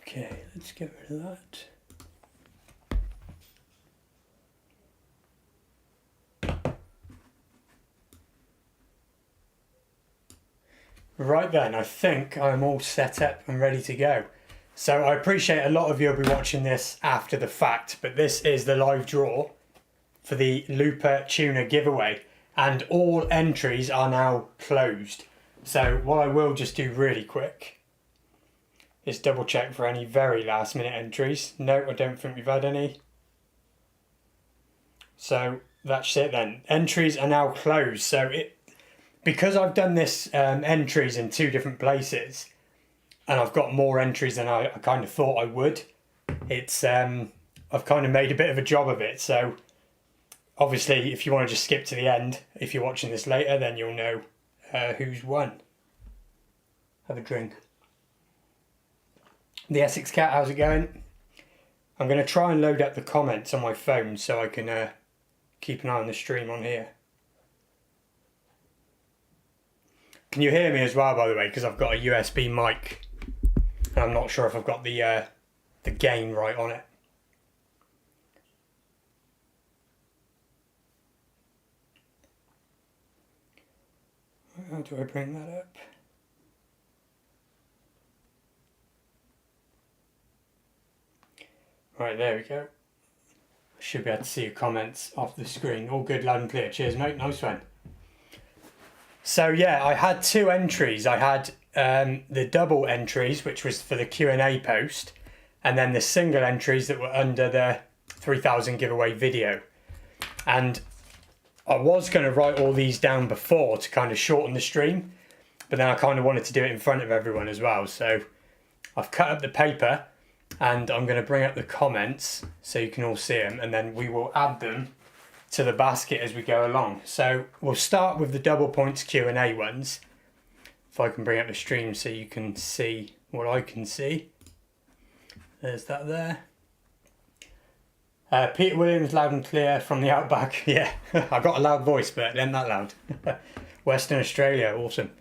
Okay, let's get rid of that. Right then, I think I'm all set up and ready to go. So I appreciate a lot of you will be watching this after the fact, but this is the live draw for the Lekato Tuner giveaway, and all entries are now closed. So what I will just do really quick is double check for any very last minute entries. No, I don't think we've had any. So that's it then. Entries are now closed. So because I've done this entries in 2 different places, and I've got more entries than I kind of thought I would, it's I've kind of made a bit of a job of it. So obviously, if you want to just skip to the end, if you're watching this later, then you'll know who's won. Have a drink. The Essex Cat, how's it going? I'm going to try and load up the comments on my phone so I can keep an eye on the stream on here. Can you hear me as well, by the way? Because I've got a USB mic, and I'm not sure if I've got the gain right on it. How do I bring that up? Right, there we go. I should be able to see your comments off the screen. All good, loud and clear. Cheers, mate. Nice one. So yeah, I had 2 entries. I had the double entries, which was for the Q&A post, and then the single entries that were under the 3000 giveaway video. And I was going to write all these down before to kind of shorten the stream, but then I kind of wanted to do it in front of everyone as well. So I've cut up the paper, and I'm going to bring up the comments so you can all see them, and then we will add them to the basket as we go along. So we'll start with the double points Q&A ones. If I can bring up the stream so you can see what I can see. There's that there. Peter Williams, loud and clear from the outback. Yeah, I've got a loud voice, but then that loud. Western Australia, awesome.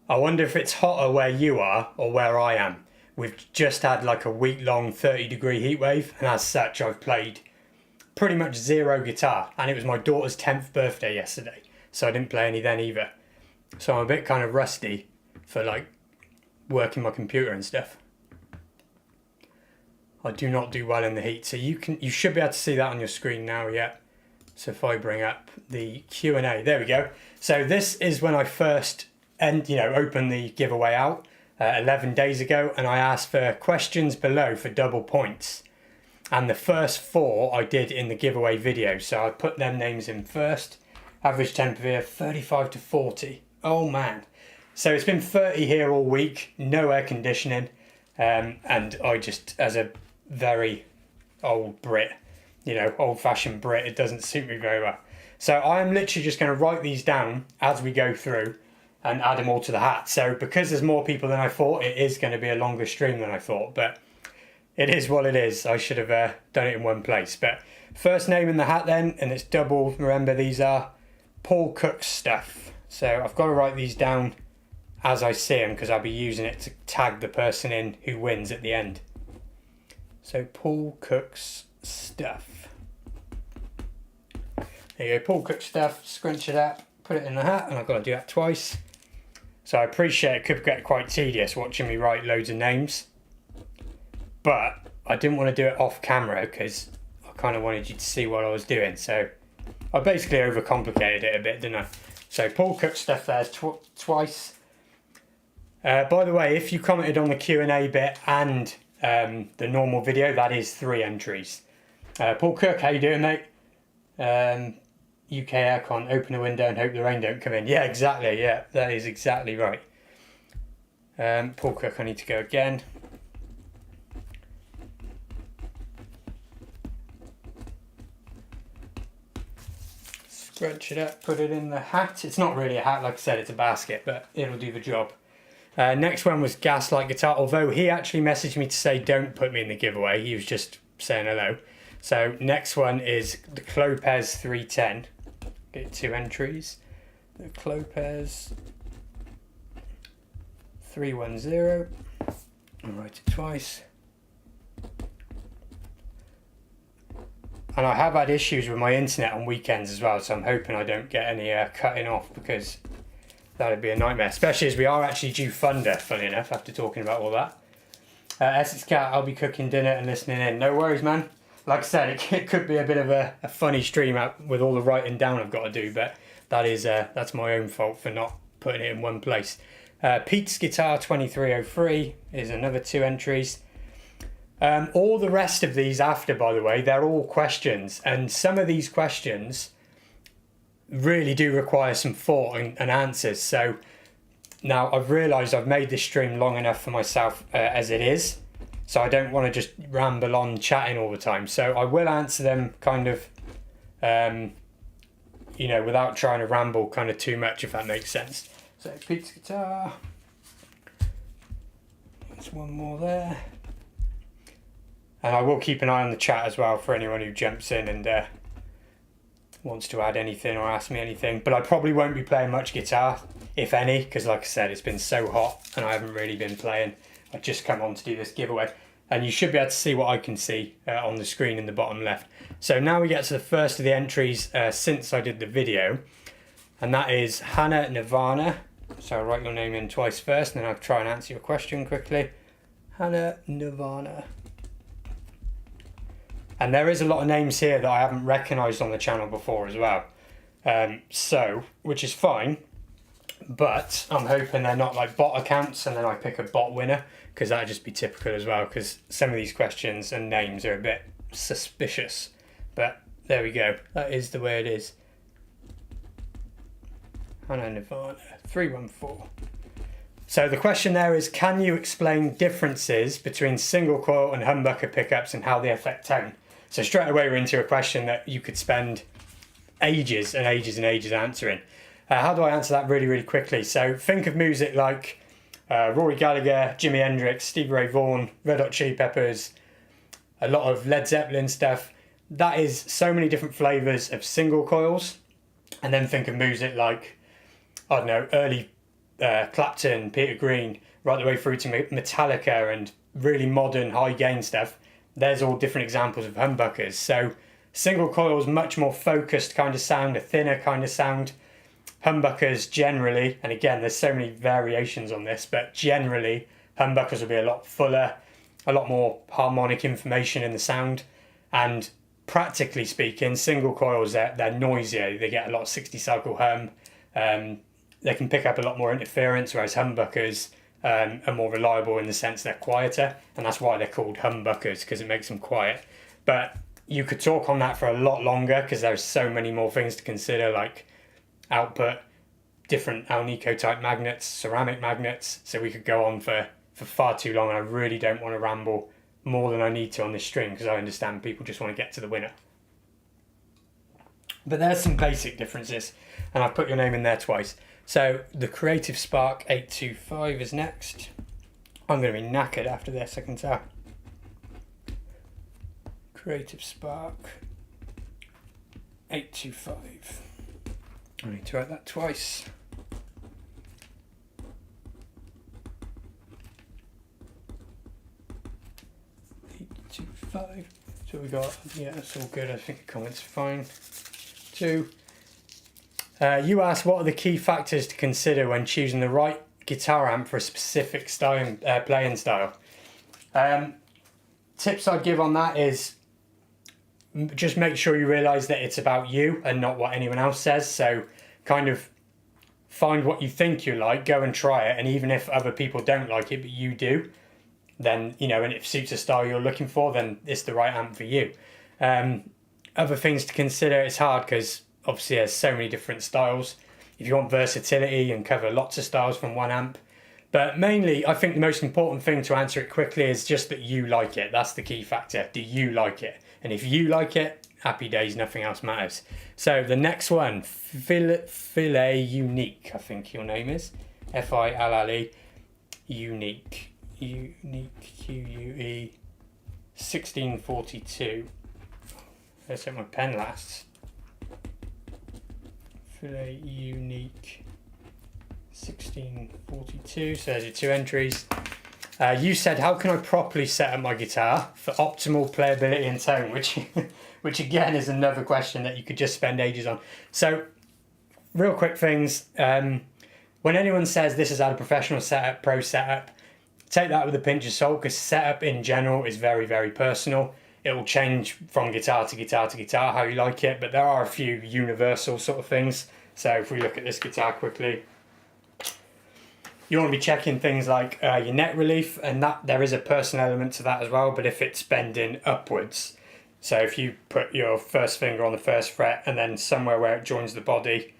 I wonder if it's hotter where you are or where I am. We've just had like a week-long 30-degree heat wave, and as such I've played pretty much 0 guitar, and it was my daughter's 10th birthday yesterday, so I didn't play any then either. So I'm a bit kind of rusty for like working my computer and stuff. I do not do well in the heat, so you should be able to see that on your screen now. Yeah. So if I bring up the Q&A, there we go. So this is when I first opened the giveaway out 11 days ago, and I asked for questions below for double points. And the first 4 I did in the giveaway video, so I put them names in first. Average temperature 35 to 40. Oh man. So it's been 30 here all week, no air conditioning, and I just, as a very old Brit, old-fashioned Brit, it doesn't suit me very well. So I am literally just going to write these down as we go through and add them all to the hat. So because there's more people than I thought, it is going to be a longer stream than I thought, but it is what it is. I should have done it in one place. But first name in the hat then, and it's double. Remember, these are Paul Cook's stuff. So I've got to write these down as I see them, because I'll be using it to tag the person in who wins at the end. So Paul Cook's stuff. There you go, Paul Cook's stuff. Scrunch it up, put it in the hat, and I've got to do that twice. So I appreciate it could get quite tedious watching me write loads of names. But I didn't want to do it off camera because I kind of wanted you to see what I was doing. So I basically overcomplicated it a bit, didn't I? So Paul Cook's stuff there's twice. By the way, if you commented on the Q&A bit and the normal video, that is 3 entries. Paul Cook, how you doing, mate? UK aircon, open a window and hope the rain don't come in. Yeah, exactly. Yeah, that is exactly right. Paul Cook, I need to go again. Scrunch it up, put it in the hat. It's not really a hat, like I said, it's a basket, but it'll do the job. Next one was Gaslight Guitar, although he actually messaged me to say don't put me in the giveaway. He was just saying hello. So next one is the Clopez 310. Get 2 entries. The Clopez 310. I'll write it twice. And I have had issues with my internet on weekends as well, so I'm hoping I don't get any cutting off, because that'd be a nightmare, especially as we are actually due thunder, funny enough, after talking about all that. Essex Cat, I'll be cooking dinner and listening in. No worries, man. Like I said, it could be a bit of a funny stream out with all the writing down I've got to do, but that's my own fault for not putting it in one place. Pete's Guitar 2303 is another 2 entries. All the rest of these after, by the way, they're all questions, and some of these questions really do require some thought and answers. So now I've realised I've made this stream long enough for myself as it is, so I don't want to just ramble on chatting all the time. So I will answer them kind of, without trying to ramble kind of too much, if that makes sense. So Pete's Guitar, there's one more there. And I will keep an eye on the chat as well for anyone who jumps in and wants to add anything or ask me anything. But I probably won't be playing much guitar, if any, because like I said, it's been so hot and I haven't really been playing. I've just come on to do this giveaway. And you should be able to see what I can see on the screen in the bottom left. So now we get to the first of the entries since I did the video. And that is Hannah Nirvana. So I'll write your name in twice first, and then I'll try and answer your question quickly. Hannah Nirvana. And there is a lot of names here that I haven't recognised on the channel before as well. Which is fine. But I'm hoping they're not like bot accounts and then I pick a bot winner, because that'd just be typical as well, because some of these questions and names are a bit suspicious. But there we go. That is the way it is. Hannah Nirvana 314. So the question there is, can you explain differences between single coil and humbucker pickups and how they affect tone? So straight away we're into a question that you could spend ages and ages and ages answering. How do I answer that really, really quickly? So think of music like Rory Gallagher, Jimi Hendrix, Stevie Ray Vaughan, Red Hot Chili Peppers, a lot of Led Zeppelin stuff. That is so many different flavours of single coils. And then think of music like, I don't know, early Clapton, Peter Green, right the way through to Metallica and really modern high gain stuff. There's all different examples of humbuckers. So single coil is much more focused kind of sound, a thinner kind of sound. Humbuckers generally, and again there's so many variations on this, but generally humbuckers will be a lot fuller, a lot more harmonic information in the sound, and practically speaking single coils they're noisier, they get a lot of 60 cycle hum, they can pick up a lot more interference, whereas humbuckers are more reliable in the sense they're quieter, and that's why they're called humbuckers, because it makes them quiet. But you could talk on that for a lot longer, because there's so many more things to consider, like output, different Alnico type magnets, ceramic magnets, so we could go on for far too long, and I really don't want to ramble more than I need to on this stream, because I understand people just want to get to the winner. But there's some basic differences, and I've put your name in there twice. So the Creative Spark 825 is next. I'm going to be knackered after this, I can tell. Creative Spark 825. I need to write that twice. 825. So we got, yeah, that's all good. I think the comments are fine. 2. You asked, what are the key factors to consider when choosing the right guitar amp for a specific style, playing style? Tips I'd give on that is just make sure you realise that it's about you and not what anyone else says. So kind of find what you think you like, go and try it, and even if other people don't like it but you do, then, you know, and it suits a style you're looking for, then it's the right amp for you. Other things to consider, it's hard because obviously there's so many different styles. If you want versatility and cover lots of styles from one amp, but mainly I think the most important thing to answer it quickly is just that you like it. That's the key factor. Do you like it? And if you like it, happy days, nothing else matters. So the next one, Filet Unique, I think your name is. F-I-L-L-E, Unique. Unique, Q-U-E, 1642. Let's hope my pen lasts. Filet Unique, 1642. So there's your 2 entries. You said, how can I properly set up my guitar for optimal playability and tone? Which again is another question that you could just spend ages on. So, real quick things. When anyone says this is how a professional setup, pro setup, take that with a pinch of salt, because setup in general is very, very personal. It will change from guitar to guitar to guitar how you like it, but there are a few universal sort of things. So if we look at this guitar quickly, you want to be checking things like your neck relief, and that there is a personal element to that as well, but if it's bending upwards, so if you put your first finger on the first fret and then somewhere where it joins the body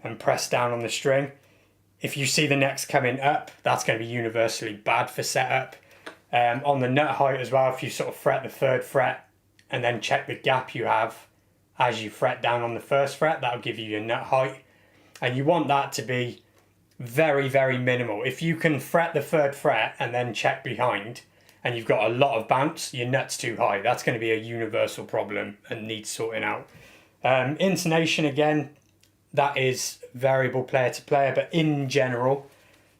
and press down on the string, if you see the necks coming up, that's going to be universally bad for setup. On the nut height as well, if you sort of fret the third fret and then check the gap you have as you fret down on the first fret, that'll give you your nut height. And you want that to be very, very minimal. If you can fret the third fret and then check behind and you've got a lot of bounce, your nut's too high. That's going to be a universal problem and needs sorting out. Intonation, again, that is variable player to player, but in general,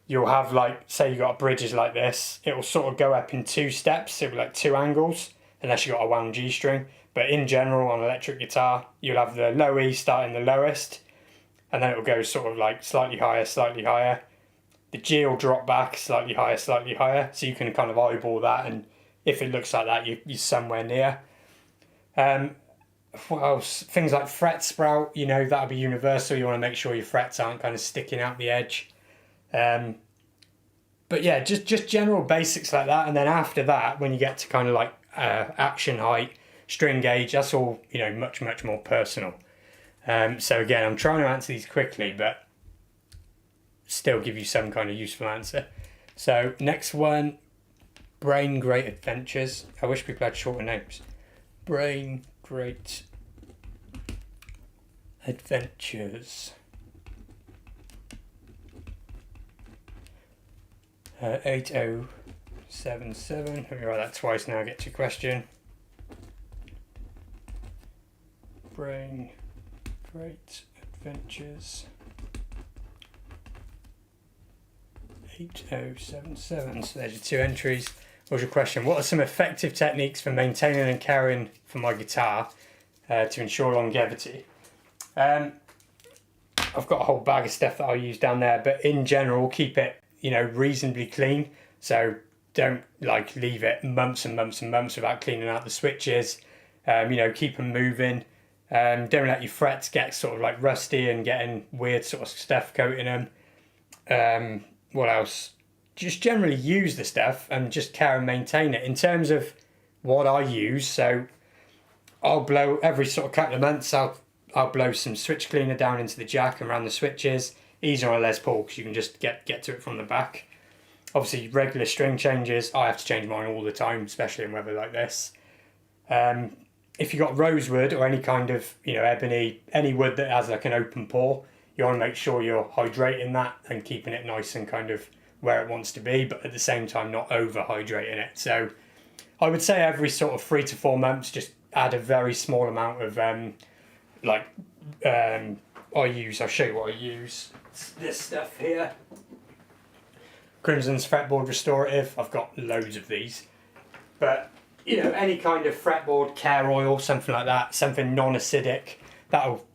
you'll have, like, say you got bridges like this, it will sort of go up in two steps, it'll be like two angles, unless you've got a wound G string. But in general, on electric guitar, you'll have the low E starting the lowest, and then it will go sort of like slightly higher, slightly higher. The G will drop back slightly higher, so you can kind of eyeball that, and if it looks like that, you're somewhere near. What else? Things like fret sprout, you know, that'll be universal. You want to make sure your frets aren't kind of sticking out the edge. But yeah, just general basics like that. And then after that, when you get to kind of like action height, string gauge, that's all, you know, much, much more personal. So again, I'm trying to answer these quickly, but still give you some kind of useful answer. So next one, Brain Great Adventures. I wish people had shorter names. Brain Great Adventures. 8077. Let me write that twice now, get to your question. Brain Great Adventures 8077. So there's your two entries. What was your question? What are some effective techniques for maintaining and caring for my guitar to ensure longevity? I've got a whole bag of stuff that I'll use down there, but in general, keep it, you know, reasonably clean. So don't like leave it months and months and months without cleaning out the switches. You know, keep them moving. Don't let your frets get sort of like rusty and getting weird sort of stuff coating them. What else? Just generally use the stuff and just care and maintain it. In terms of what I use, so I'll blow every sort of couple of months, I'll blow some switch cleaner down into the jack and around the switches. Easier on a Les Paul because you can just get to it from the back. Obviously, regular string changes, I have to change mine all the time, especially in weather like this. If you've got rosewood or any kind of, you know, ebony, any wood that has like an open pore, you want to make sure you're hydrating that and keeping it nice and kind of where it wants to be, but at the same time not over hydrating it. So I would say every sort of 3 to 4 months, just add a very small amount of I'll show you what I use. It's this stuff here. Crimson's Fretboard Restorative. I've got loads of these. But, you know, any kind of fretboard care oil, something like that, something non-acidic, that'll,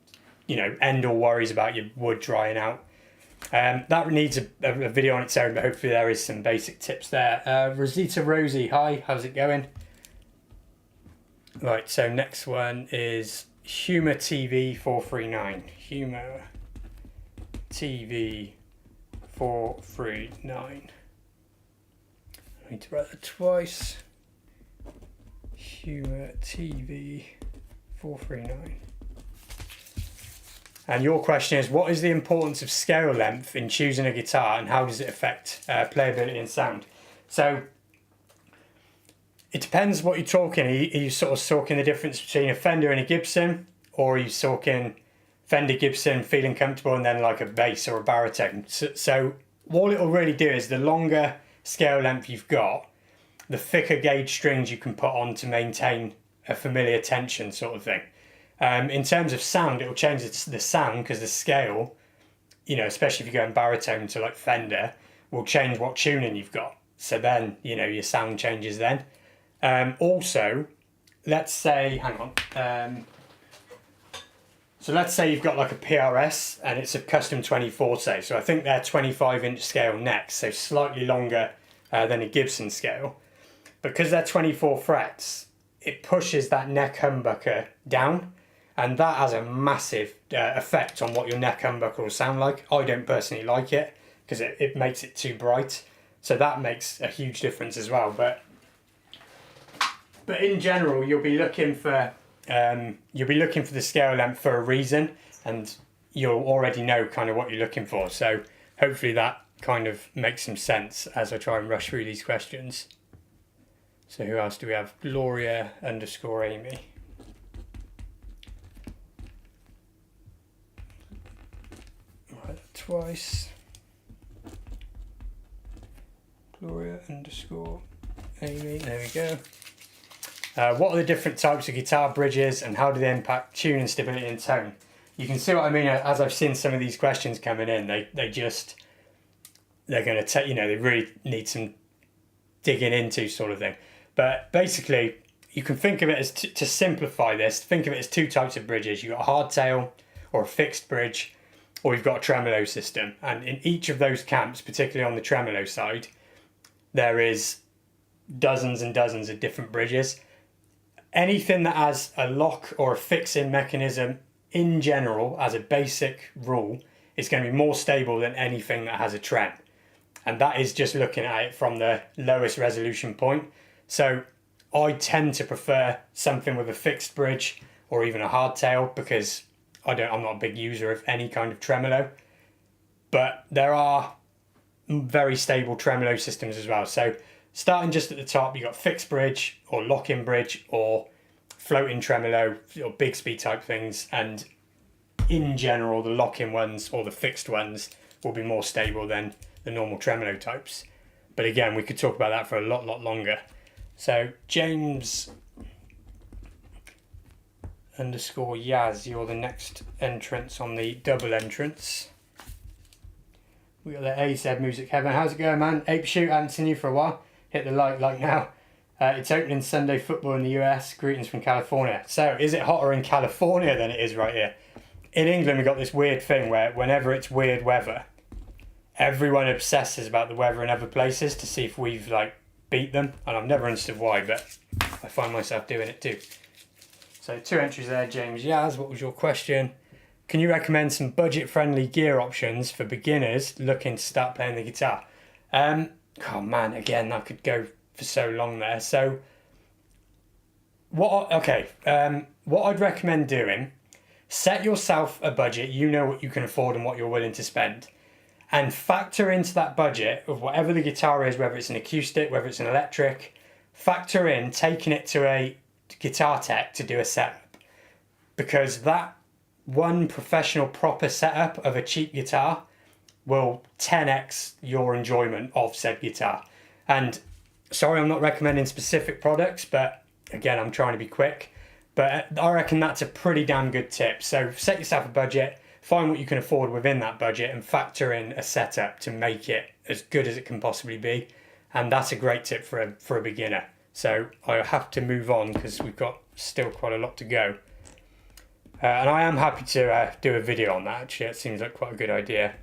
you know, end all worries about your wood drying out. That needs a video on its own, but hopefully there is some basic tips there. Rosita Rosie, hi, how's it going? Right, so next one is Humor TV 439. Humor TV 439. I need to write that twice. Humor TV 439. And your question is, what is the importance of scale length in choosing a guitar and how does it affect playability and sound? So it depends what you're talking. Are you sort of talking the difference between a Fender and a Gibson, or are you talking Fender, Gibson, feeling comfortable, and then like a bass or a baritone? So all it'll really do is the longer scale length you've got, the thicker gauge strings you can put on to maintain a familiar tension sort of thing. In terms of sound, it'll change the sound because the scale, you know, especially if you're going baritone to like Fender, will change what tuning you've got. So then, you know, your sound changes then. Also, let's say, hang on. So let's say you've got like a PRS and it's a custom 24, say. So I think they're 25-inch scale necks, so slightly longer than a Gibson scale. Because they're 24 frets, it pushes that neck humbucker down, and that has a massive effect on what your neck humbucker will sound like. I don't personally like it because it makes it too bright, so that makes a huge difference as well. But in general, you'll be looking for the scale length for a reason, and you'll already know kind of what you're looking for. So hopefully that kind of makes some sense as I try and rush through these questions. So who else do we have? Gloria_Amy. Write that twice. Gloria_Amy. There we go. What are the different types of guitar bridges and how do they impact tune and stability and tone? You can see what I mean as I've seen some of these questions coming in. They're going to take, you know, they really need some digging into sort of thing. But basically, you can think of it as, to simplify this, think of it as two types of bridges. You've got a hardtail or a fixed bridge, or you've got a tremolo system. And in each of those camps, particularly on the tremolo side, there is dozens and dozens of different bridges. Anything that has a lock or a fixing mechanism in general, as a basic rule, is going to be more stable than anything that has a trem. And that is just looking at it from the lowest resolution point. So I tend to prefer something with a fixed bridge or even a hardtail because I'm not a big user of any kind of tremolo. But there are very stable tremolo systems as well. So starting just at the top, you've got fixed bridge or lock-in bridge or floating tremolo or Bigsby type things. And in general, the lock-in ones or the fixed ones will be more stable than the normal tremolo types. But again, we could talk about that for a lot longer. So James _Yaz, you're the next entrance on the double entrance. We got the AZ Music Heaven. How's it going, man? Ape Shoot, haven't seen you for a while. Hit the like now. It's opening Sunday football in the US. Greetings from California. So is it hotter in California than it is right here? In England, we've got this weird thing where whenever it's weird weather, everyone obsesses about the weather in other places to see if we've like beat them, and I've never understood why, but I find myself doing it too. So 2 entries there, James Yaz. What was your question? Can you recommend some budget-friendly gear options for beginners looking to start playing the guitar? Oh man, again, that could go for so long there. So what I'd recommend doing, set yourself a budget. You know what you can afford and what you're willing to spend. And factor into that budget of whatever the guitar is, whether it's an acoustic, whether it's an electric, factor in taking it to a guitar tech to do a setup. Because that one professional proper setup of a cheap guitar will 10x your enjoyment of said guitar. And sorry, I'm not recommending specific products, but again, I'm trying to be quick. But I reckon that's a pretty damn good tip. So set yourself a budget. Find what you can afford within that budget and factor in a setup to make it as good as it can possibly be. And that's a great tip for a beginner. So I have to move on because we've got still quite a lot to go. And I am happy to do a video on that, actually. It seems like quite a good idea.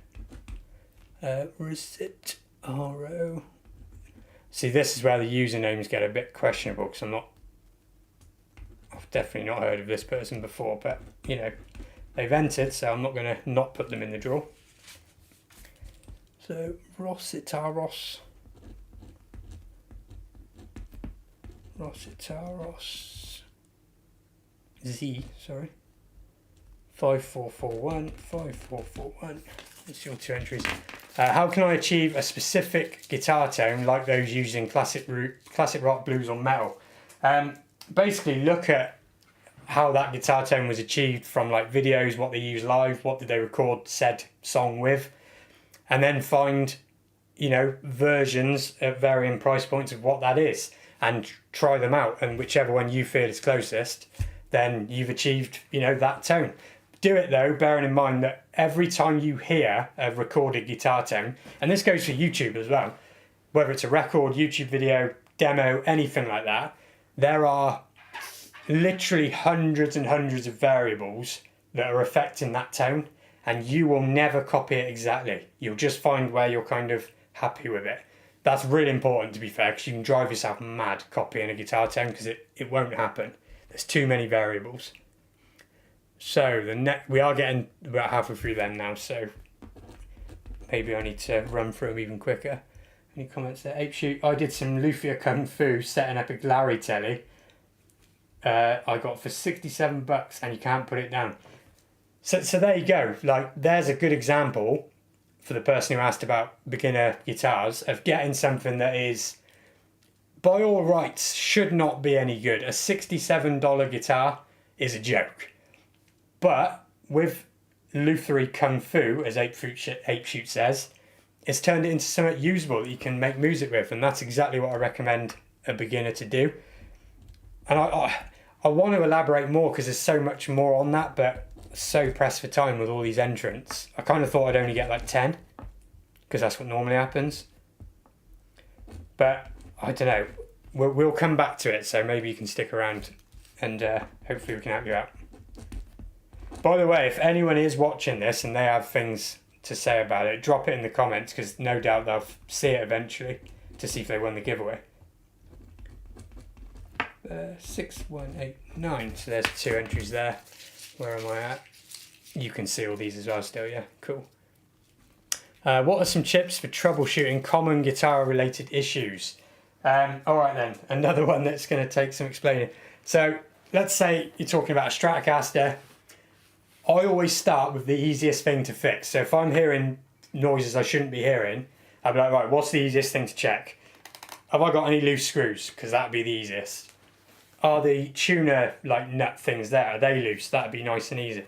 Recit RO. See, this is where the usernames get a bit questionable because I've definitely not heard of this person before, but you know, they've entered, so I'm not going to not put them in the draw. So, Rossitaros. Z, sorry. 5441. That's your 2 entries. How can I achieve a specific guitar tone like those using classic rock, blues, or metal? Basically, look at how that guitar tone was achieved from like videos, what they use live, what did they record said song with, and then find, you know, versions at varying price points of what that is and try them out, and whichever one you feel is closest, then you've achieved, you know, that tone. Do it though, bearing in mind that every time you hear a recorded guitar tone, and this goes for YouTube as well, whether it's a record, YouTube video, demo, anything like that, there are literally hundreds and hundreds of variables that are affecting that tone, and you will never copy it exactly. You'll just find where you're kind of happy with it. That's really important, to be fair, because you can drive yourself mad copying a guitar tone, because it won't happen. There's too many variables. So we are getting about halfway through them now, so maybe I need to run through them even quicker. Any comments there? Ape Shoot, I did some Lufia Kung Fu setting up a Larry telly. I got for $67 and you can't put it down. So there you go. Like, there's a good example for the person who asked about beginner guitars of getting something that is, by all rights, should not be any good. A $67 guitar is a joke. But with Luthery Kung Fu, as Ape Shoot says, it's turned it into something usable that you can make music with, and that's exactly what I recommend a beginner to do. And I want to elaborate more because there's so much more on that, but so pressed for time with all these entrants. I kind of thought I'd only get like 10 because that's what normally happens. But I don't know. We'll come back to it, so maybe you can stick around and hopefully we can help you out. By the way, if anyone is watching this and they have things to say about it, drop it in the comments because no doubt they'll see it eventually to see if they won the giveaway. 6, 1, 8, 9. So there's 2 entries there. Where am I at? You can see all these as well still, yeah, cool. What are some tips for troubleshooting common guitar related issues? Alright then, another one that's going to take some explaining. So let's say you're talking about a Stratocaster. I always start with the easiest thing to fix. So if I'm hearing noises I shouldn't be hearing, I'll be like, right, what's the easiest thing to check? Have I got any loose screws? Because that'd be the easiest. Are the tuner like nut things there? Are they loose? That'd be nice and easy.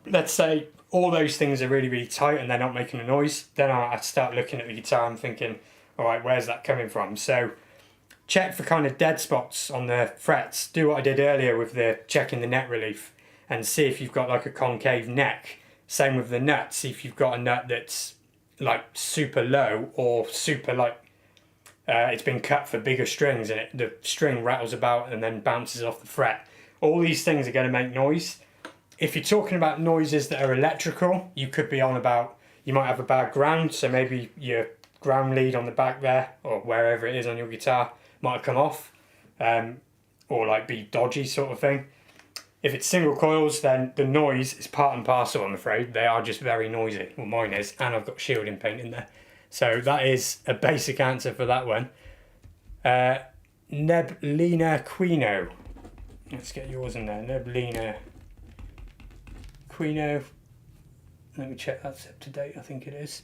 Let's say all those things are really, really tight and they're not making a noise. Then I start looking at the guitar and thinking, all right, where's that coming from? So check for kind of dead spots on the frets. Do what I did earlier with the checking the neck relief and see if you've got like a concave neck. Same with the nut. See if you've got a nut that's like super low or super like it's been cut for bigger strings and the string rattles about and then bounces off the fret. All these things are going to make noise. If you're talking about noises that are electrical, you could be on about, you might have a bad ground, so maybe your ground lead on the back there or wherever it is on your guitar might have come off or like be dodgy sort of thing. If it's single coils, then the noise is part and parcel, I'm afraid. They are just very noisy. Well, mine is, and I've got shielding paint in there. So that is a basic answer for that one. Neblina Quino. Let's get yours in there. Neblina Quino. Let me check that's up to date. I think it is.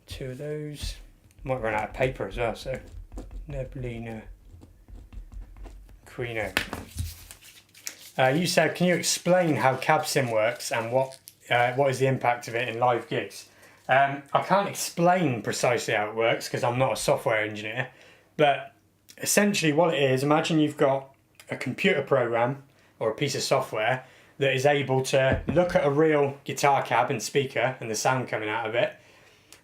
2 of those. Might run out of paper as well, so Neblina Quino. You said, can you explain how cab sim works and what is the impact of it in live gigs? I can't explain precisely how it works because I'm not a software engineer, but essentially what it is, imagine you've got a computer program or a piece of software that is able to look at a real guitar cab and speaker and the sound coming out of it,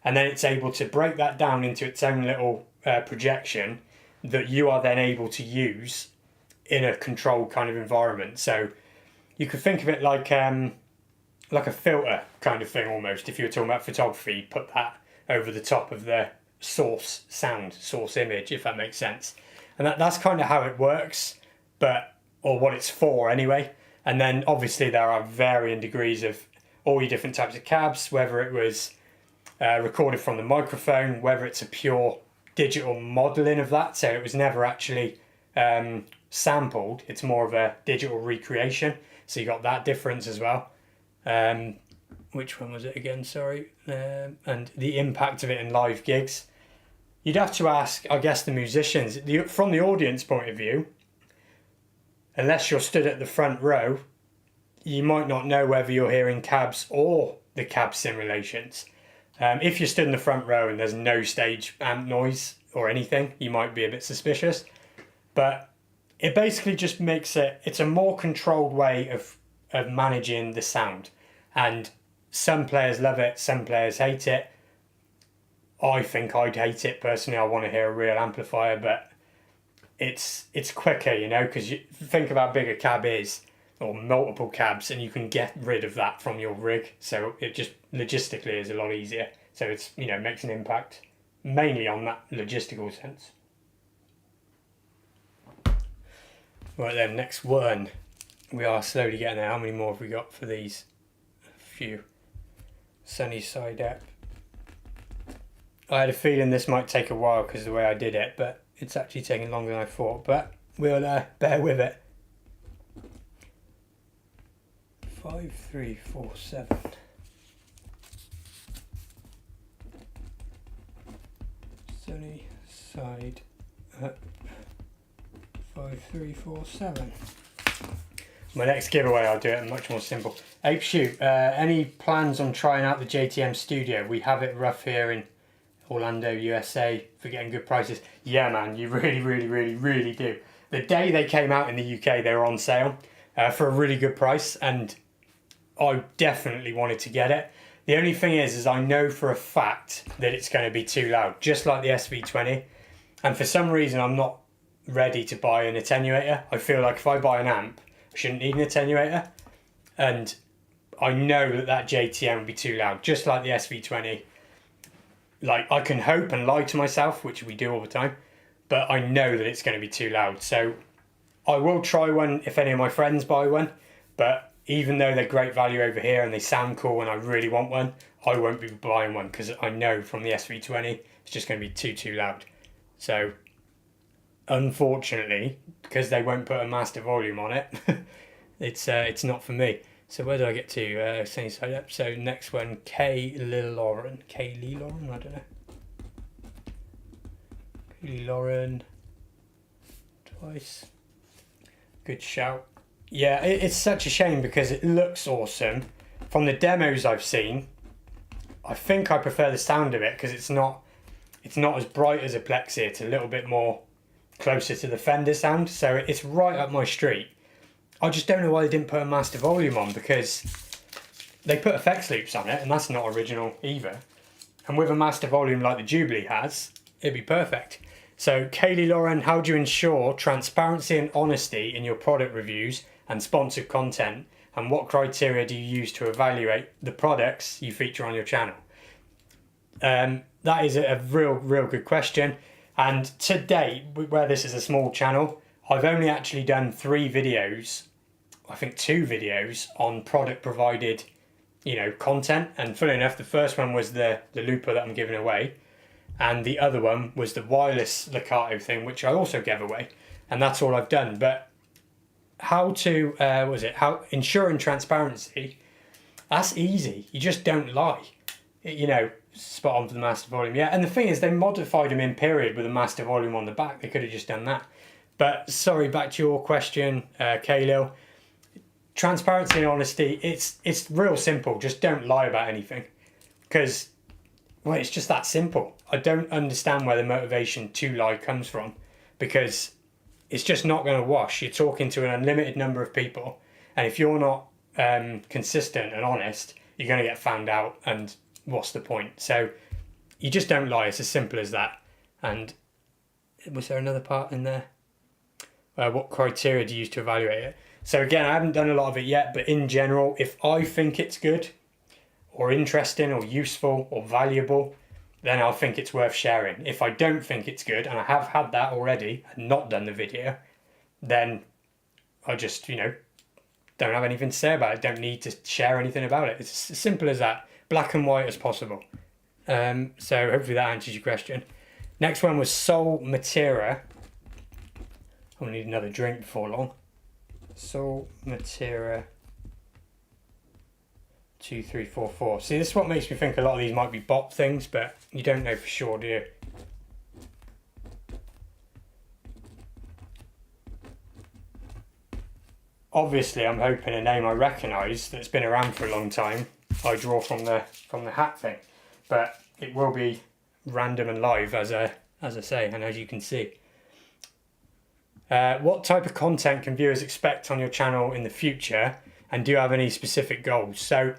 and then it's able to break that down into its own little projection that you are then able to use in a controlled kind of environment. So you could think of it like a filter kind of thing almost. If you were talking about photography, you'd put that over the top of the source sound, source image, if that makes sense. And that's kind of how it works, or what it's for anyway. And then obviously there are varying degrees of all your different types of cabs, whether it was recorded from the microphone, whether it's a pure digital modelling of that, so it was never actually sampled, it's more of a digital recreation, so you got that difference as well. Which one was it again, sorry? And the impact of it in live gigs. You'd have to ask, I guess, the musicians. From the audience point of view, unless you're stood at the front row, you might not know whether you're hearing cabs or the cab simulations. If you're stood in the front row and there's no stage amp noise or anything, you might be a bit suspicious. But it basically just makes it's a more controlled way of managing the sound. And some players love it, some players hate it. I think I'd hate it personally. I want to hear a real amplifier, but it's quicker, you know, because you think about how big a cab is, or multiple cabs, and you can get rid of that from your rig. So it just logistically is a lot easier. So it's, you know, makes an impact mainly on that logistical sense. Right then, next one. We are slowly getting there. How many more have we got for these? A few. Sunny side up. I had a feeling this might take a while because of the way I did it, but it's actually taking longer than I thought. But we'll bear with it. 5, 3, 4, 7. Sunny side up. 5, 3, 4, 7. My next giveaway, I'll do it much more simple. Ape Shoot, any plans on trying out the JTM Studio? We have it rough here in Orlando, USA, for getting good prices. Yeah, man, you really do. The day they came out in the UK, they were on sale for a really good price, and I definitely wanted to get it. The only thing is I know for a fact that it's going to be too loud, just like the SV20. And for some reason, I'm not ready to buy an attenuator. I feel like if I buy an amp, I shouldn't need an attenuator. And I know that JTM would be too loud, just like the SV20. Like, I can hope and lie to myself, which we do all the time, but I know that it's going to be too loud. So I will try one if any of my friends buy one, but even though they're great value over here and they sound cool and I really want one, I won't be buying one because I know from the SV20 it's just going to be too loud. So unfortunately, because they won't put a master volume on it, it's not for me. So where do I get to? Sunny side up. So next one, Kaylee Lauren. I don't know. Kaylee Lauren. Twice. Good shout. Yeah, it's such a shame because it looks awesome. From the demos I've seen, I think I prefer the sound of it because it's not as bright as a Plexi. It's a little bit more closer to the Fender sound. So it's right up my street. I just don't know why they didn't put a master volume on, because they put effects loops on it and that's not original either. And with a master volume like the Jubilee has, it'd be perfect. So Kaylee Lauren, how do you ensure transparency and honesty in your product reviews and sponsored content? And what criteria do you use to evaluate the products you feature on your channel? That is a real good question. And to date, where this is a small channel, I've only actually done 3 videos, I think 2 videos on product provided, you know, content. And funnily enough, the first one was the looper that I'm giving away. And the other one was the wireless Lekato thing, which I also gave away. And that's all I've done. But how to, how ensuring transparency, that's easy. You just don't lie. You know, spot on for the master volume. Yeah, and the thing is, they modified them in period with a master volume on the back. They could have just done that. But sorry, back to your question, Kaylil. Transparency and honesty, it's real simple. Just don't lie about anything. Because, well, it's just that simple. I don't understand where the motivation to lie comes from. Because it's just not going to wash. You're talking to an unlimited number of people. And if you're not consistent and honest, you're going to get found out. And what's the point? So you just don't lie. It's as simple as that. And was there another part in there? What criteria do you use to evaluate it? So again, I haven't done a lot of it yet, but in general, if I think it's good or interesting or useful or valuable, then I'll think it's worth sharing. If I don't think it's good, and I have had that already and not done the video, then I just, you know, don't have anything to say about it. Don't need to share anything about it. It's as simple as that. Black and white as possible. So hopefully that answers your question. Next one was Soul Matera. I'll need another drink before long. Soul Matera 2344. See, this is what makes me think a lot of these might be bot things, but you don't know for sure, do you? Obviously, I'm hoping a name I recognise that's been around for a long time. I draw from the hat thing, but it will be random and live as I say, and as you can see. What type of content can viewers expect on your channel in the future, and do you have any specific goals? So,